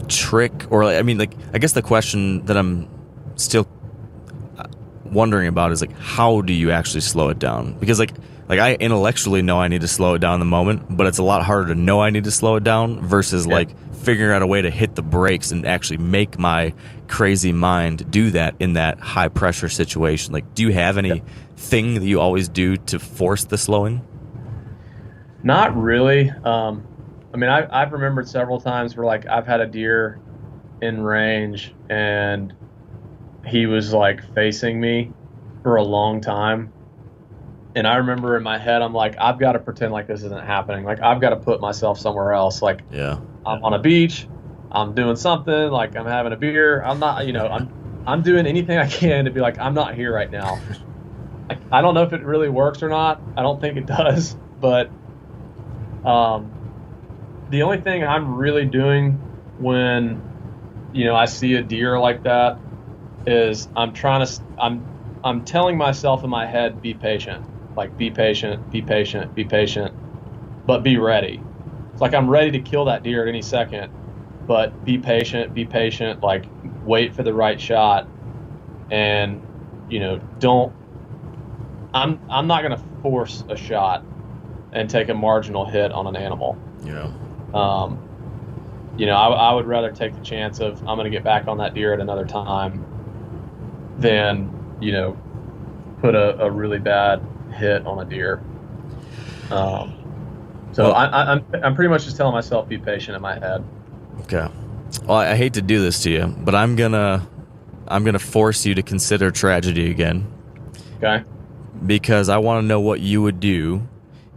S3: trick, or I guess the question that I'm still wondering about is like, how do you actually slow it down? Because like I intellectually know I need to slow it down in the moment, but it's a lot harder to know I need to slow it down versus like figuring out a way to hit the brakes and actually make my crazy mind do that in that high pressure situation. Like, do you have anything that you always do to force the slowing?
S4: Not really. I've remembered several times where like I've had a deer in range and he was like facing me for a long time. And I remember in my head, I'm like, I've got to pretend like this isn't happening. Like, I've got to put myself somewhere else. Like,
S3: yeah,
S4: I'm on a beach, I'm doing something, like I'm having a beer. I'm not, I'm doing anything I can to be like, I'm not here right now. I don't know if it really works or not. I don't think it does. But the only thing I'm really doing when, I see a deer like that is I'm telling myself in my head, be patient. Like, be patient, but be ready. It's like I'm ready to kill that deer at any second, but be patient, like wait for the right shot. And, I'm not going to force a shot and take a marginal hit on an animal.
S3: Yeah.
S4: I would rather take the chance of I'm going to get back on that deer at another time than, put a really bad hit on a deer. I'm pretty much just telling myself, be patient in my head.
S3: Okay. Well, I hate to do this to you, but I'm gonna I'm going to force you to consider tragedy again.
S4: Okay.
S3: Because I want to know what you would do.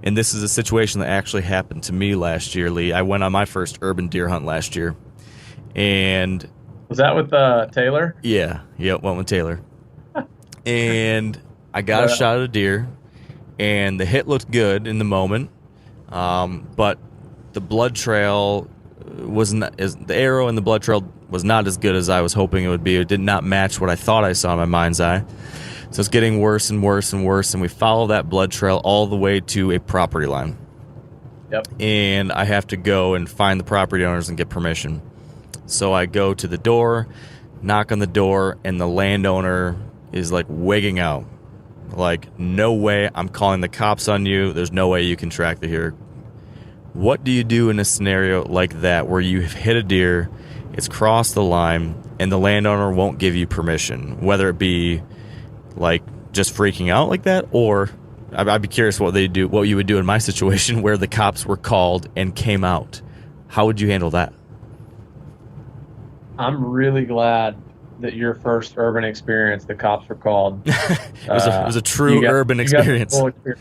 S3: And this is a situation that actually happened to me last year, Lee. I went on my first urban deer hunt last year. And
S4: was that with Taylor?
S3: Yeah. Yep, went with Taylor. And I got a shot at a deer, and the hit looked good in the moment. But the blood trail the arrow and the blood trail was not as good as I was hoping it would be. It did not match what I thought I saw in my mind's eye. So it's getting worse and worse and worse, and we follow that blood trail all the way to a property line.
S4: Yep.
S3: And I have to go and find the property owners and get permission. So I go to the door, knock on the door, and the landowner is like wigging out. Like, no way, I'm calling the cops on you. There's no way you can track the deer. What do you do in a scenario like that where you have hit a deer, it's crossed the line, and the landowner won't give you permission? Whether it be like just freaking out like that, or I'd be curious what you would do in my situation where the cops were called and came out. How would you handle that?
S4: I'm really glad that your first urban experience, the cops were called.
S3: It was a true urban experience.
S4: You got the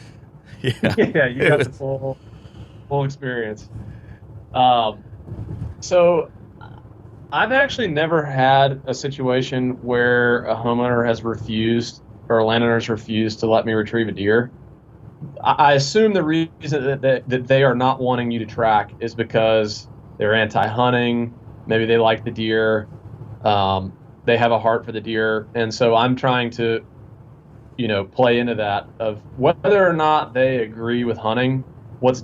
S4: full experience. Yeah, you got the full experience. So I've actually never had a situation where a homeowner has refused or a landowner has refused to let me retrieve a deer. I assume the reason that they are not wanting you to track is because they're anti-hunting. Maybe they like the deer. They have a heart for the deer. And so I'm trying to, play into that of whether or not they agree with hunting. What's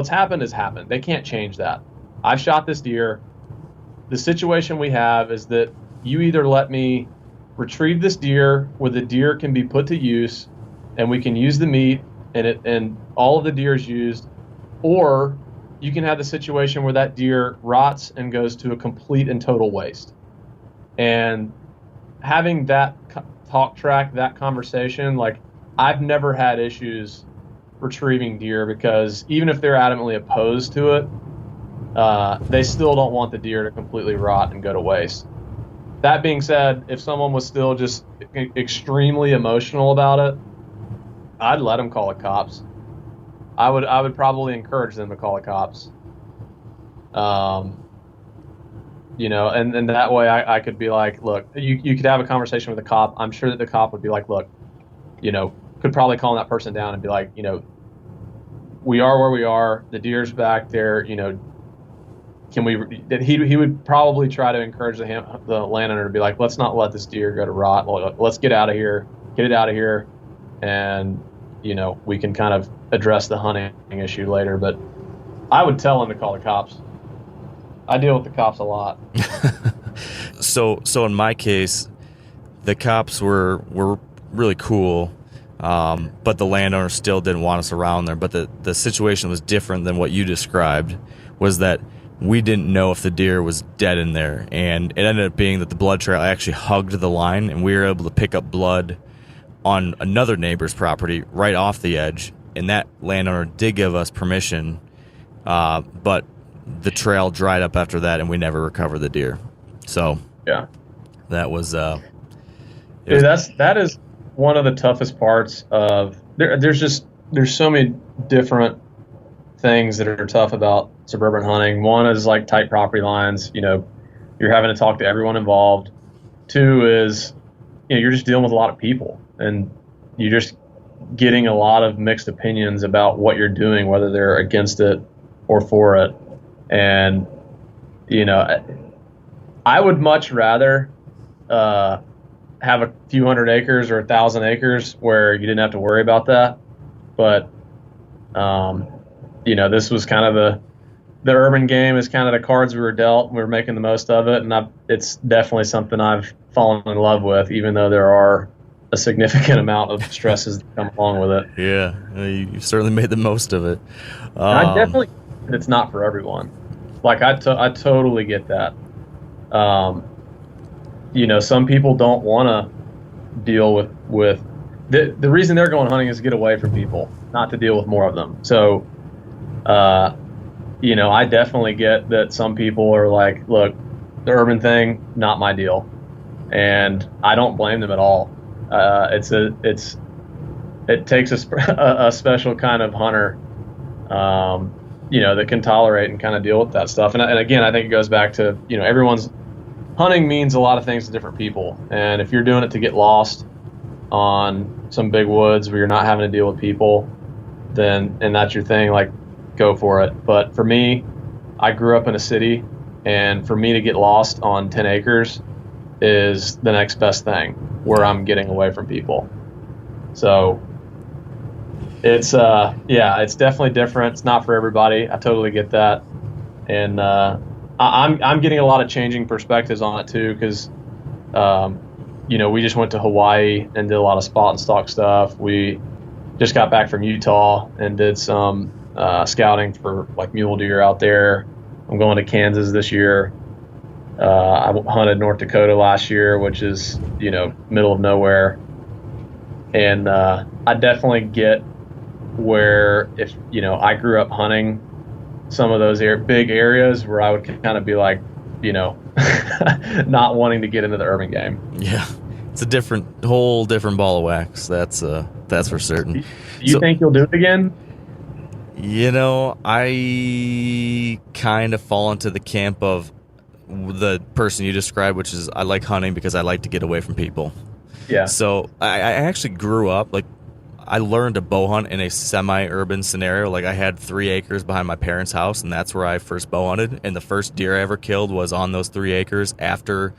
S4: happened has happened. They can't change that. I've shot this deer. The situation we have is that you either let me retrieve this deer where the deer can be put to use and we can use the meat and all of the deer is used, or you can have the situation where that deer rots and goes to a complete and total waste. And having that talk track, that conversation, like, I've never had issues retrieving deer because even if they're adamantly opposed to it, they still don't want the deer to completely rot and go to waste. That being said, if someone was still just extremely emotional about it, I'd let them call the cops. I would probably encourage them to call the cops. And that way I could be like, look, you could have a conversation with the cop. I'm sure that the cop would be like, look, could probably calm that person down and be like, we are where we are. The deer's back there. Can we? He would probably try to encourage the landowner to be like, let's not let this deer go to rot. Let's get out of here. Get it out of here, and we can kind of address the hunting issue later. But I would tell him to call the cops. I deal with the cops a lot.
S3: So in my case, the cops were really cool. But the landowner still didn't want us around there. But the situation was different than what you described, was that we didn't know if the deer was dead in there. And it ended up being that the blood trail actually hugged the line, and we were able to pick up blood on another neighbor's property right off the edge. And that landowner did give us permission, but the trail dried up after that, and we never recovered the deer. So
S4: yeah,
S3: that was...
S4: that is one of the toughest parts of there's so many different things that are tough about suburban hunting. One is like tight property lines. You're having to talk to everyone involved. Two is you're just dealing with a lot of people, and you're just getting a lot of mixed opinions about what you're doing, whether they're against it or for it. And I would much rather have a few hundred acres or 1,000 acres where you didn't have to worry about that. But, this was kind of the urban game is kind of the cards we were dealt. We were making the most of it. And it's definitely something I've fallen in love with, even though there are a significant amount of stresses that come along with it.
S3: Yeah, you certainly made the most of it.
S4: I definitely, it's not for everyone. Like, I totally get that. Some people don't want to deal with the reason they're going hunting is to get away from people, not to deal with more of them. So, I definitely get that some people are like, look, the urban thing, not my deal. and I don't blame them at all. It takes a special kind of hunter, that can tolerate and kind of deal with that stuff. And again, I think it goes back to, everyone's hunting means a lot of things to different people. And if you're doing it to get lost on some big woods where you're not having to deal with people, and that's your thing, like, go for it. But for me, I grew up in a city, and for me to get lost on 10 acres is the next best thing where I'm getting away from people. So it's definitely different. It's not for everybody. I totally get that. And I'm getting a lot of changing perspectives on it too, because we just went to Hawaii and did a lot of spot and stalk stuff. We just got back from Utah and did some scouting for like mule deer out there. I'm going to Kansas this year. I hunted North Dakota last year, which is, middle of nowhere. And I definitely get where if, I grew up hunting some of those big areas where I would kind of be like, not wanting to get into the urban game.
S3: Yeah. It's a whole different ball of wax. That's for certain.
S4: Do you think you'll do it again?
S3: I kind of fall into the camp of the person you described, which is I like hunting because I like to get away from people.
S4: Yeah.
S3: So I actually grew up, like, I learned to bow hunt in a semi-urban scenario. Like, I had 3 acres behind my parents' house, and that's where I first bow hunted. And the first deer I ever killed was on those 3 acres after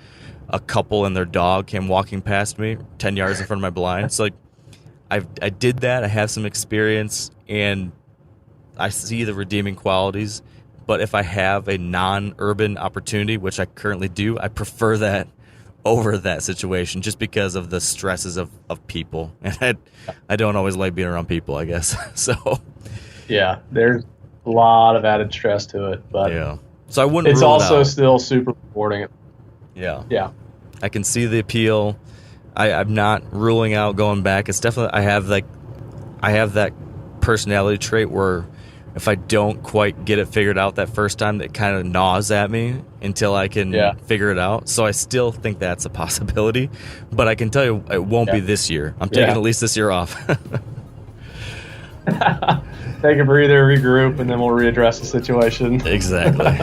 S3: a couple and their dog came walking past me 10 yards in front of my blind. So, like, I did that. I have some experience, and I see the redeeming qualities. But if I have a non-urban opportunity, which I currently do, I prefer that over that situation just because of the stresses of people. And I don't always like being around people, I guess. So
S4: yeah, there's a lot of added stress to it, but
S3: yeah. So I wouldn't
S4: it's
S3: rule
S4: also
S3: it out.
S4: still super rewarding.
S3: Yeah. I can see the appeal. I'm not ruling out going back. It's definitely I have that personality trait where if I don't quite get it figured out that first time, it kind of gnaws at me until I can figure it out. So I still think that's a possibility, but I can tell you it won't be this year. I'm taking at least this year off.
S4: Take a breather, regroup, and then we'll readdress the situation.
S3: Exactly.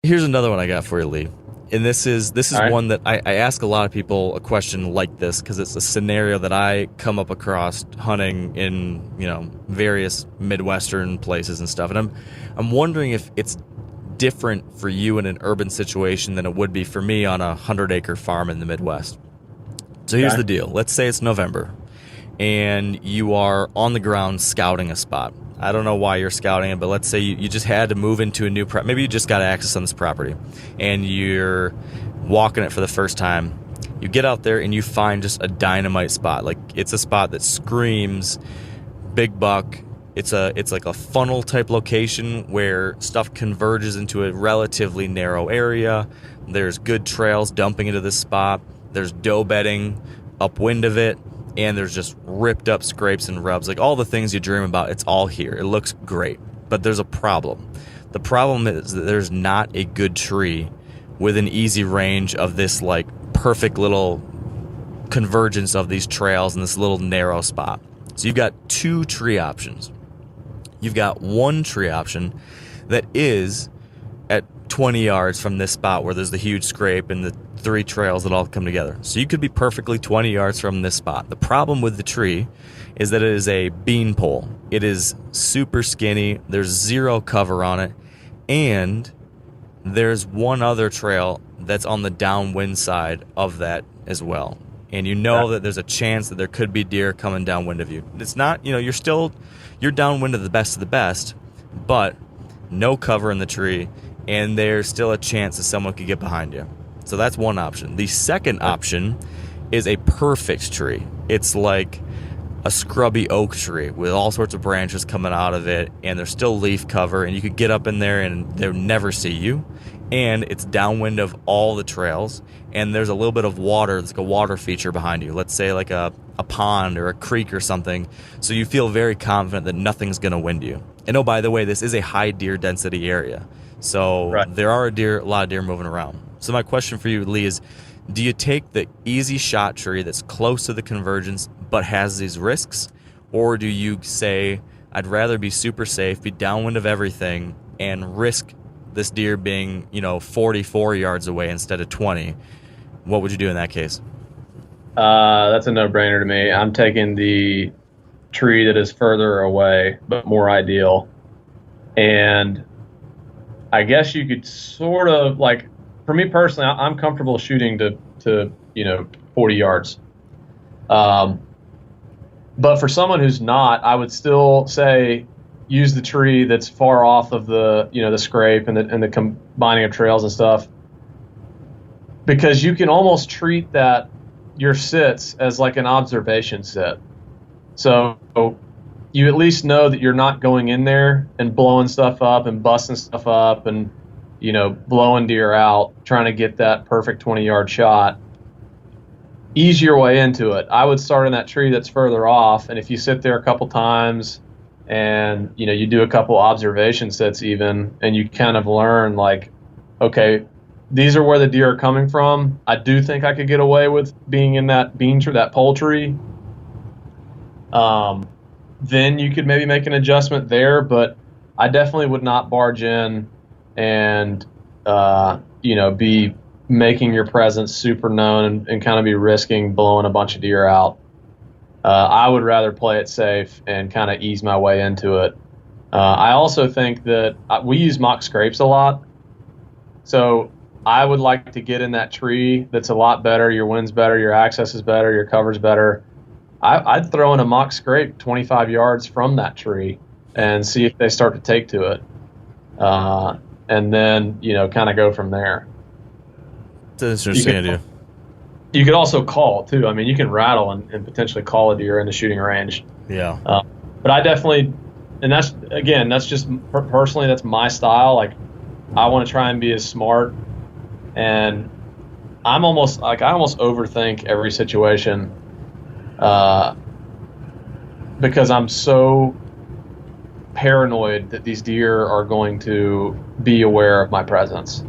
S3: Here's another one I got for you, Lee. And this is right. One that I ask a lot of people a question like this because it's a scenario that I come up across hunting in, various Midwestern places and stuff. And I'm wondering if it's different for you in an urban situation than it would be for me on a 100-acre farm in the Midwest. So here's the deal. Let's say it's November and you are on the ground scouting a spot. I don't know why you're scouting it, but let's say you just had to move into a new maybe you just got access on this property and you're walking it for the first time. You get out there and you find just a dynamite spot. Like, it's a spot that screams big buck. It's like a funnel type location where stuff converges into a relatively narrow area. There's good trails dumping into this spot. There's doe bedding upwind of it. And there's just ripped up scrapes and rubs. Like, all the things you dream about, it's all here. It looks great. But there's a problem. The problem is that there's not a good tree with an easy range of this, like, perfect little convergence of these trails in this little narrow spot. So you've got 2 tree options. You've got one tree option that is at 20 yards from this spot where there's the huge scrape and the 3 trails that all come together. So you could be perfectly 20 yards from this spot. The problem with the tree is that it is a bean pole. It is super skinny. There's 0 cover on it. And there's one other trail that's on the downwind side of that as well. And that there's a chance that there could be deer coming downwind of you. It's not, you're downwind of the best, but no cover in the tree. And there's still a chance that someone could get behind you. So that's one option. The second option is a perfect tree. It's like a scrubby oak tree with all sorts of branches coming out of it, and there's still leaf cover, and you could get up in there and they'll never see you, and it's downwind of all the trails, and there's a little bit of water, it's like a water feature behind you, let's say like a pond or a creek or something, so you feel very confident that nothing's going to wind you. And oh, by the way, this is a high deer density area, so there are a lot of deer moving around. So my question for you, Lee, is do you take the easy shot tree that's close to the convergence but has these risks, or do you say, I'd rather be super safe, be downwind of everything, and risk this deer being, 44 yards away instead of 20? What would you do in that case?
S4: That's a no-brainer to me. I'm taking the tree that is further away but more ideal. And I guess you could sort of, like, for me personally, I'm comfortable shooting to 40 yards. But for someone who's not, I would still say use the tree that's far off of the the scrape and the combining of trails and stuff, because you can almost treat that your sits as like an observation sit. So you at least know that you're not going in there and blowing stuff up and busting stuff up and blowing deer out, trying to get that perfect 20-yard shot. Ease your way into it. I would start in that tree that's further off, and if you sit there a couple times and you do a couple observation sets even, and you kind of learn, like, okay, these are where the deer are coming from. I do think I could get away with being in that bean tree, that pole tree. Then you could maybe make an adjustment there, but I definitely would not barge in and be making your presence super known and kind of be risking blowing a bunch of deer out. I would rather play it safe and kind of ease my way into it. I also think that we use mock scrapes a lot. So I would like to get in that tree that's a lot better. Your wind's better, your access is better, your cover's better. I'd throw in a mock scrape 25 yards from that tree and see if they start to take to it. And then, kind of go from there.
S3: That's interesting idea.
S4: You could also call too. I mean, you can rattle and potentially call a deer in the shooting range.
S3: Yeah.
S4: But I definitely, and that's just personally, that's my style. Like, I want to try and be as smart, and I almost overthink every situation, because I'm so paranoid that these deer are going to be aware of my presence.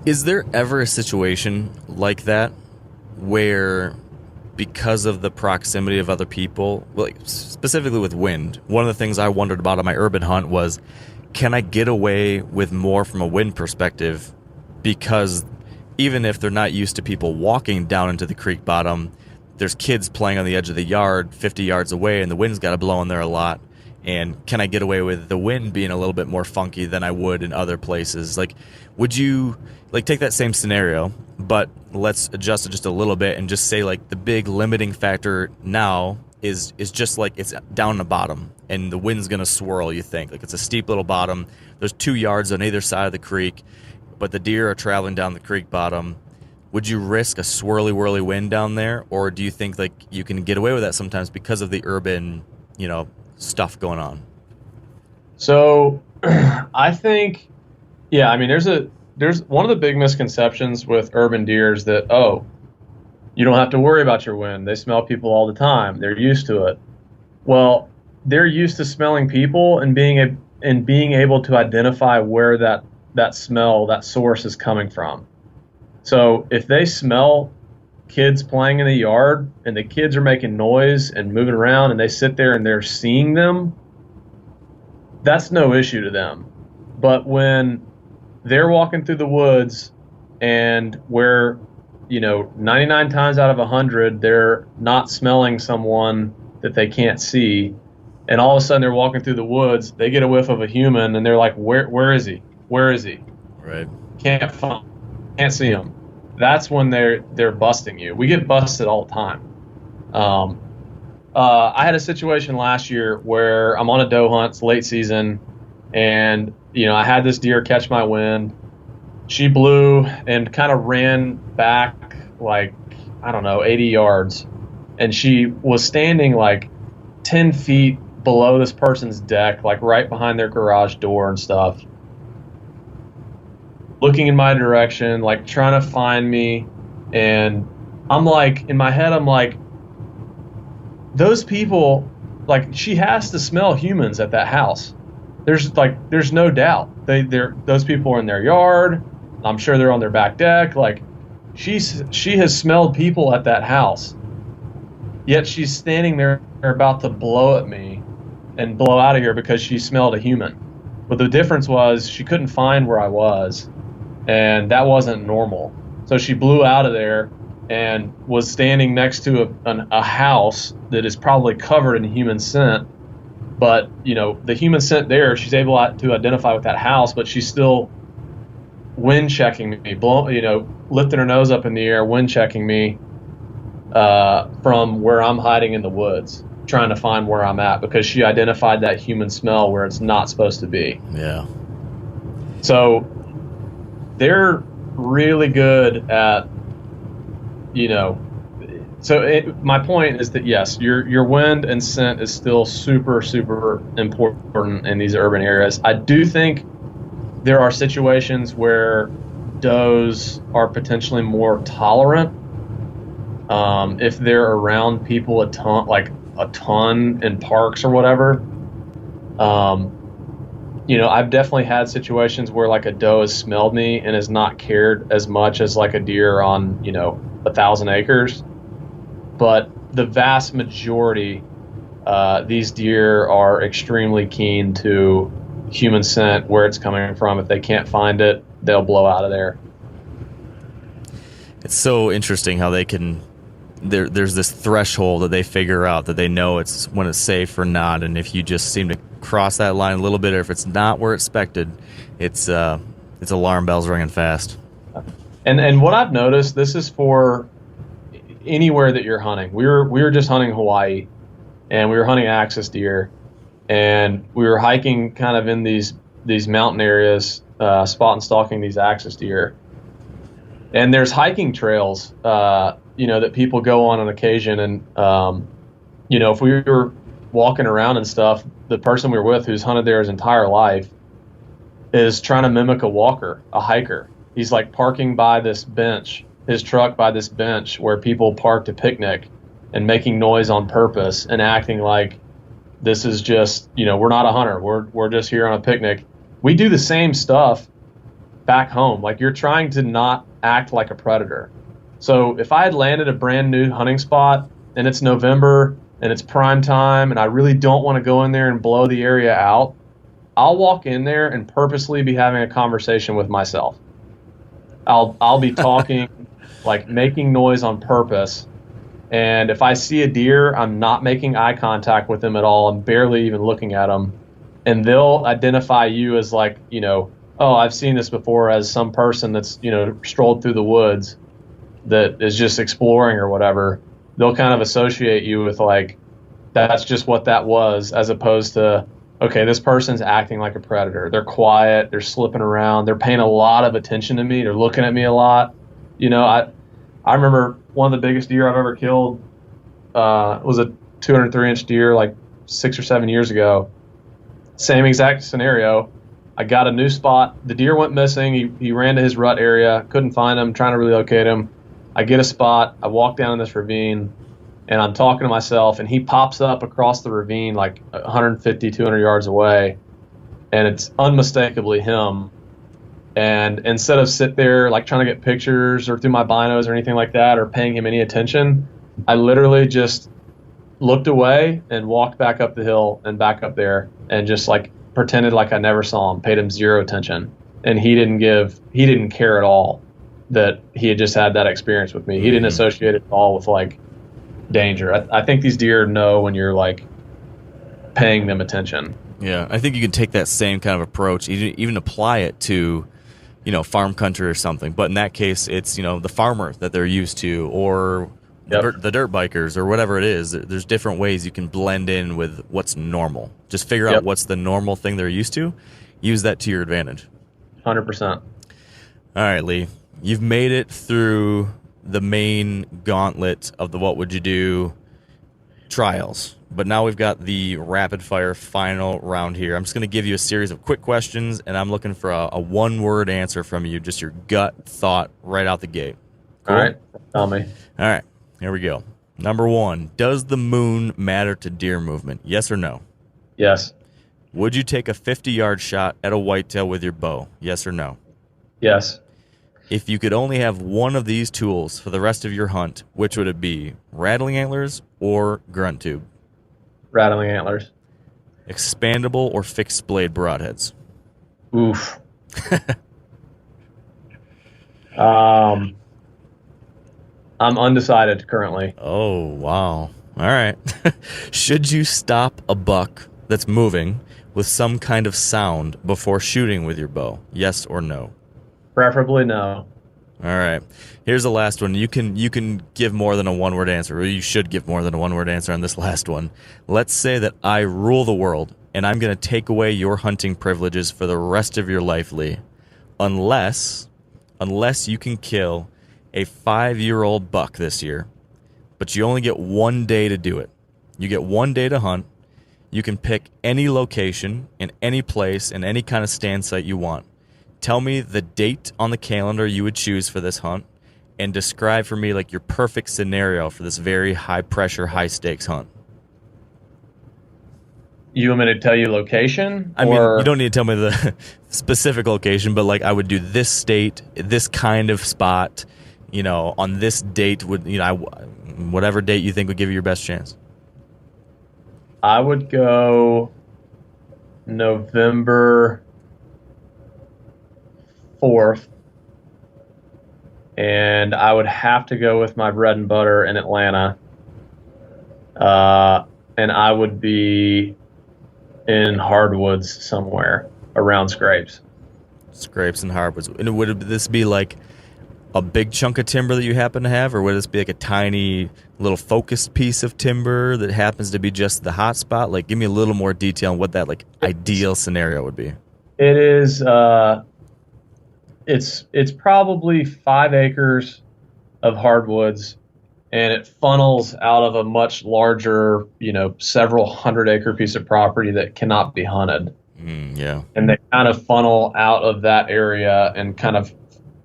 S3: Is there ever a situation like that where, because of the proximity of other people, like specifically with wind, one of the things I wondered about on my urban hunt was, can I get away with more from a wind perspective? Because even if they're not used to people walking down into the creek bottom, there's kids playing on the edge of the yard 50 yards away, and the wind's got to blow in there a lot. And can I get away with the wind being a little bit more funky than I would in other places? Like, would you, like, take that same scenario, but let's adjust it just a little bit and just say, like, the big limiting factor now is just like it's down the bottom and the wind's going to swirl, you think. Like, it's a steep little bottom. There's 2 yards on either side of the creek, but the deer are traveling down the creek bottom. Would you risk a swirly, whirly wind down there? Or do you think, like, you can get away with that sometimes because of the urban, stuff going on?
S4: So I think, I mean, there's one of the big misconceptions with urban deer is that, you don't have to worry about your wind. They smell people all the time. They're used to it. Well, they're used to smelling people and being able to identify where that smell, that source is coming from. So if they smell kids playing in the yard and the kids are making noise and moving around and they sit there and they're seeing them, that's no issue to them. But when they're walking through the woods and where 99 times out of 100 they're not smelling someone that they can't see, and all of a sudden they're walking through the woods, they get a whiff of a human and they're like, where is he
S3: Right.
S4: Can't see him. That's when they're busting you. We get busted all the time. I had a situation last year where I'm on a doe hunt, it's late season, and I had this deer catch my wind. She blew and kind of ran back, like, I don't know, 80 yards, and she was standing like 10 feet below this person's deck, like right behind their garage door and stuff, looking in my direction, like trying to find me. And I'm like, in my head, I'm like, those people, like, she has to smell humans at that house. There's no doubt. Those people are in their yard. I'm sure they're on their back deck. Like, she has smelled people at that house. Yet she's standing there about to blow at me and blow out of here because she smelled a human. But the difference was she couldn't find where I was, and that wasn't normal. So she blew out of there and was standing next to a house that is probably covered in human scent. But, you know, the human scent there, she's able to identify with that house, but she's still wind checking me, lifting her nose up in the air, wind checking me from where I'm hiding in the woods, trying to find where I'm at, because she identified that human smell where it's not supposed to be.
S3: Yeah.
S4: So they're really good at, my point is that, yes, your wind and scent is still super, super important in these urban areas. I do think there are situations where does are potentially more tolerant if they're around people a ton in parks or whatever. I've definitely had situations where like a doe has smelled me and has not cared as much as like a deer on 1,000 acres. But the vast majority, these deer are extremely keen to human scent, where it's coming from. If they can't find it, they'll blow out of there.
S3: It's so interesting how they can. There's this threshold that they figure out that they know it's when it's safe or not, and if you just seem to cross that line a little bit, or if it's not where it's expected, it's alarm bells ringing fast.
S4: And what I've noticed, this is for anywhere that you're hunting. We were just hunting Hawaii, and we were hunting axis deer, and we were hiking kind of in these mountain areas, spot and stalking these axis deer. And there's hiking trails, that people go on occasion. And, if we were walking around and stuff, the person we were with, who's hunted there his entire life, is trying to mimic a walker, a hiker. He's like parking by this bench, his truck by this bench where people park to picnic, and making noise on purpose and acting like this is just, we're not a hunter. We're just here on a picnic. We do the same stuff back home. Like, you're trying to not act like a predator. So if I had landed a brand new hunting spot and it's November and it's prime time and I really don't want to go in there and blow the area out, I'll walk in there and purposely be having a conversation with myself. I'll be talking, like making noise on purpose. And if I see a deer, I'm not making eye contact with them at all. I'm barely even looking at them. And they'll identify you as like, oh, I've seen this before, as some person that's, strolled through the woods that is just exploring or whatever. They'll kind of associate you with like, that's just what that was, as opposed to, okay, this person's acting like a predator. They're quiet. They're slipping around. They're paying a lot of attention to me. They're looking at me a lot. I remember one of the biggest deer I've ever killed was a 203-inch deer like 6 or 7 years ago. Same exact scenario. I got a new spot. The deer went missing. He ran to his rut area. Couldn't find him. Trying to relocate him. I get a spot. I walk down in this ravine, and I'm talking to myself, and he pops up across the ravine like 150, 200 yards away, and it's unmistakably him. And instead of sit there like trying to get pictures or through my binos or anything like that, or paying him any attention, I literally just looked away and walked back up the hill and back up there and just like pretended like I never saw him, paid him zero attention. And he didn't care at all that he had just had that experience with me. He didn't associate it at all with like danger. I think these deer know when you're like paying them attention.
S3: Yeah, I think you can take that same kind of approach, even apply it to, farm country or something. But in that case, it's, the farmer that they're used to, or the dirt bikers, or whatever it is. There's different ways you can blend in with what's normal. Just figure out what's the normal thing they're used to. Use that to your advantage.
S4: 100%.
S3: All right, Lee. You've made it through the main gauntlet of the What Would You Do trials. but now we've got the rapid fire final round here. I'm just going to give you a series of quick questions, and I'm looking for a one-word answer from you, just your gut thought right out the gate. Cool?
S4: All right. Tell me.
S3: All right, here we go. Number 1, does the moon matter to deer movement? Yes or no?
S4: Yes.
S3: Would you take a 50-yard shot at a whitetail with your bow? Yes or no?
S4: Yes.
S3: If you could only have one of these tools for the rest of your hunt, which would it be? Rattling antlers or grunt tube?
S4: Rattling antlers.
S3: Expandable or fixed blade broadheads?
S4: Oof. I'm undecided currently.
S3: Oh, wow. All right. Should you stop a buck that's moving with some kind of sound before shooting with your bow? Yes or no?
S4: Preferably no.
S3: All right. Here's the last one. You can give more than a one-word answer, or you should give more than a one-word answer on this last one. Let's say that I rule the world, and I'm going to take away your hunting privileges for the rest of your life, Lee, unless you can kill a 5-year-old buck this year, but you only get 1 day to do it. You get 1 day to hunt. You can pick any location in any place in any kind of stand site you want. Tell me the date on the calendar you would choose for this hunt, and describe for me like your perfect scenario for this very high pressure, high stakes hunt.
S4: You want me to tell you location?
S3: I mean, you don't need to tell me the specific location, but like I would do this state, this kind of spot, on this date would, whatever date you think would give you your best chance.
S4: I would go November 4th, and I would have to go with my bread and butter in Atlanta, and I would be in hardwoods somewhere around scrapes.
S3: Scrapes and hardwoods. And would this be like a big chunk of timber that you happen to have, or would this be like a tiny little focused piece of timber that happens to be just the hot spot? Like, give me a little more detail on what that like ideal scenario would be.
S4: It is. It's probably 5 acres of hardwoods, and it funnels out of a much larger, several 100-acre piece of property that cannot be hunted.
S3: Yeah.
S4: And they kind of funnel out of that area and kind of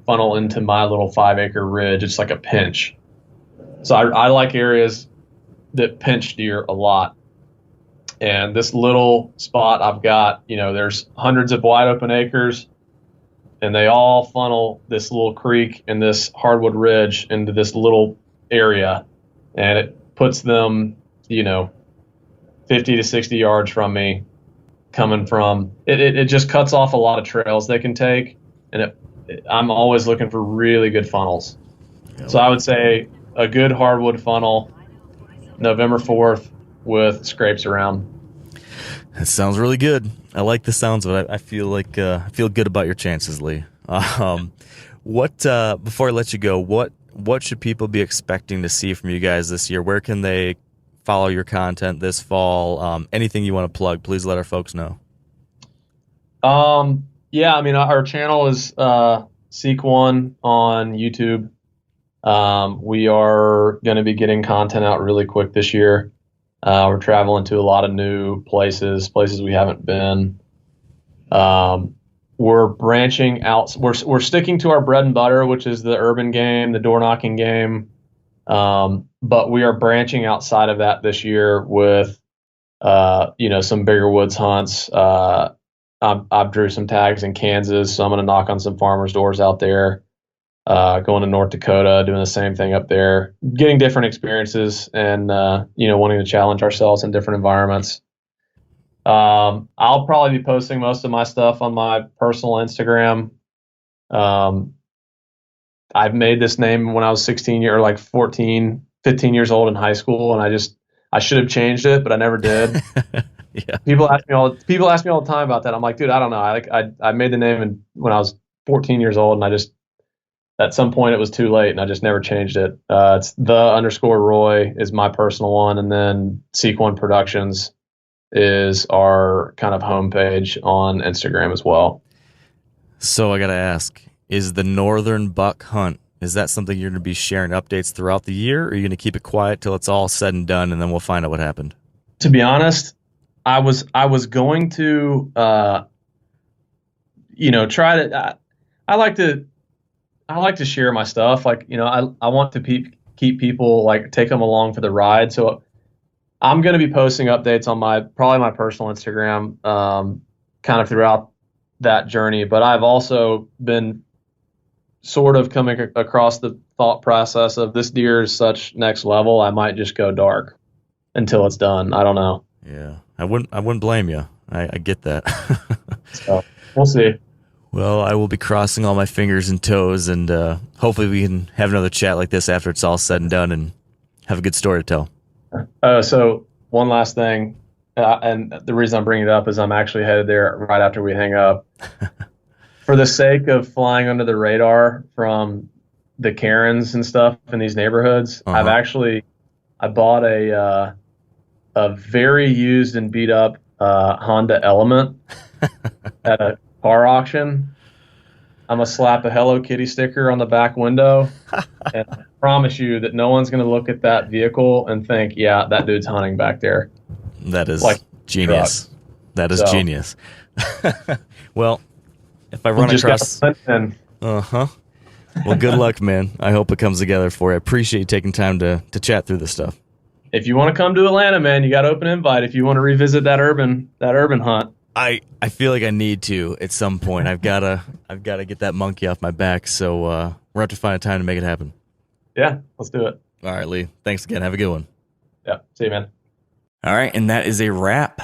S4: funnel into my little 5-acre ridge. It's like a pinch. So I like areas that pinch deer a lot. And this little spot I've got, there's hundreds of wide open acres, and they all funnel this little creek and this hardwood ridge into this little area, and it puts them, 50 to 60 yards from me, coming from it just cuts off a lot of trails they can take, and I'm always looking for really good funnels. So I would say a good hardwood funnel, November 4th, with scrapes around.
S3: That sounds really good. I like the sounds of it. I feel like I feel good about your chances, Lee. What before I let you go, what should people be expecting to see from you guys this year? Where can they follow your content this fall? Anything you want to plug, please let our folks know.
S4: Yeah, I mean, our channel is Seek One on YouTube. We are going to be getting content out really quick this year. We're traveling to a lot of new places we haven't been. We're branching out. We're sticking to our bread and butter, which is the urban game, the door knocking game. But we are branching outside of that this year with, some bigger woods hunts. I've drew some tags in Kansas, so I'm going to knock on some farmers' doors out there. Going to North Dakota, doing the same thing up there, getting different experiences and, wanting to challenge ourselves in different environments. I'll probably be posting most of my stuff on my personal Instagram. I've made this name when I was 15 years old in high school, and I should have changed it, but I never did.
S3: Yeah.
S4: People ask me all the time about that. I'm like, dude, I don't know. I made the name when I was 14 years old, and at some point it was too late, and I just never changed it. It's _Roy is my personal one, and then Seek One Productions is our kind of homepage on Instagram as well.
S3: So I got to ask, is the northern buck hunt, is that something you're going to be sharing updates throughout the year, or are you going to keep it quiet till it's all said and done and then we'll find out what happened?
S4: To be honest, I was going to, try to. I like to share my stuff. Like, I want to keep people, like, take them along for the ride. So I'm going to be posting updates on probably my personal Instagram, kind of throughout that journey. But I've also been sort of coming across the thought process of this deer is such next level, I might just go dark until it's done. I don't know.
S3: Yeah, I wouldn't blame you. I get that.
S4: So we'll see.
S3: Well, I will be crossing all my fingers and toes, and hopefully we can have another chat like this after it's all said and done and have a good story to tell.
S4: So one last thing, and the reason I'm bringing it up is I'm actually headed there right after we hang up. For the sake of flying under the radar from the Karens and stuff in these neighborhoods, I bought a very used and beat up Honda Element at a car auction. I'm gonna slap a Hello Kitty sticker on the back window, and I promise you that no one's gonna look at that vehicle and think, "Yeah, that dude's hunting back there."
S3: That is genius.
S4: Truck.
S3: That is genius. Well, if I run across, well, good luck, man. I hope it comes together for you. I appreciate you taking time to chat through this stuff.
S4: If you want to come to Atlanta, man, you got open invite. If you want to revisit that urban hunt,
S3: I feel like I need to at some point. I've gotta get that monkey off my back. So we're gonna have to find a time to make it happen.
S4: Yeah, let's do it.
S3: All right, Lee. Thanks again. Have a good one.
S4: Yeah, see you, man.
S3: All right, and that is a wrap.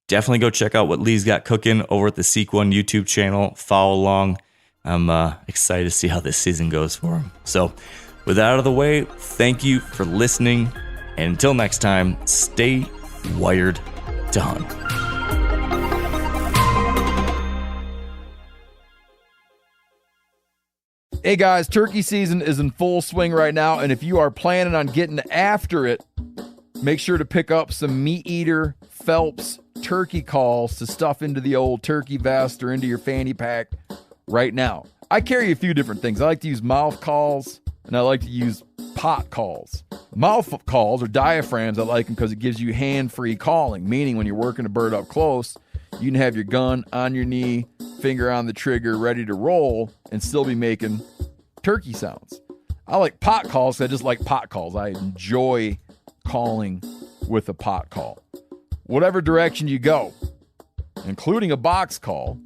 S3: Definitely go check out what Lee's got cooking over at the Seek One YouTube channel. Follow along. I'm excited to see how this season goes for him. So, with that out of the way, thank you for listening. And until next time, stay wired to hunt.
S1: Hey guys, turkey season is in full swing right now, and if you are planning on getting after it, make sure to pick up some Meat Eater Phelps turkey calls to stuff into the old turkey vest or into your fanny pack right now. I carry a few different things. I like to use mouth calls, and I like to use pot calls. Mouth calls or diaphragms, I like them because it gives you hand-free calling, meaning when you're working a bird up close, you can have your gun on your knee, finger on the trigger, ready to roll, and still be making turkey sounds. I like pot calls because I just like pot calls. I enjoy calling with a pot call. Whatever direction you go, including a box call,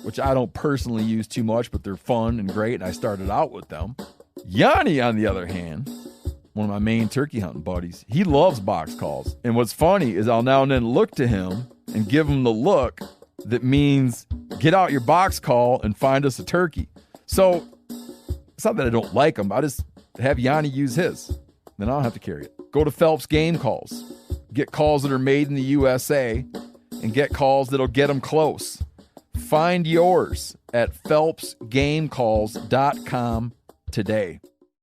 S1: which I don't personally use too much, but they're fun and great, and I started out with them. Yanni, on the other hand, one of my main turkey hunting buddies, he loves box calls. And what's funny is I'll now and then look to him and give him the look that means get out your box call and find us a turkey. So it's not that I don't like him. I just have Yanni use his. Then I don't have to carry it. Go to Phelps Game Calls. Get calls that are made in the USA and get calls that'll get them close. Find yours at phelpsgamecalls.com today.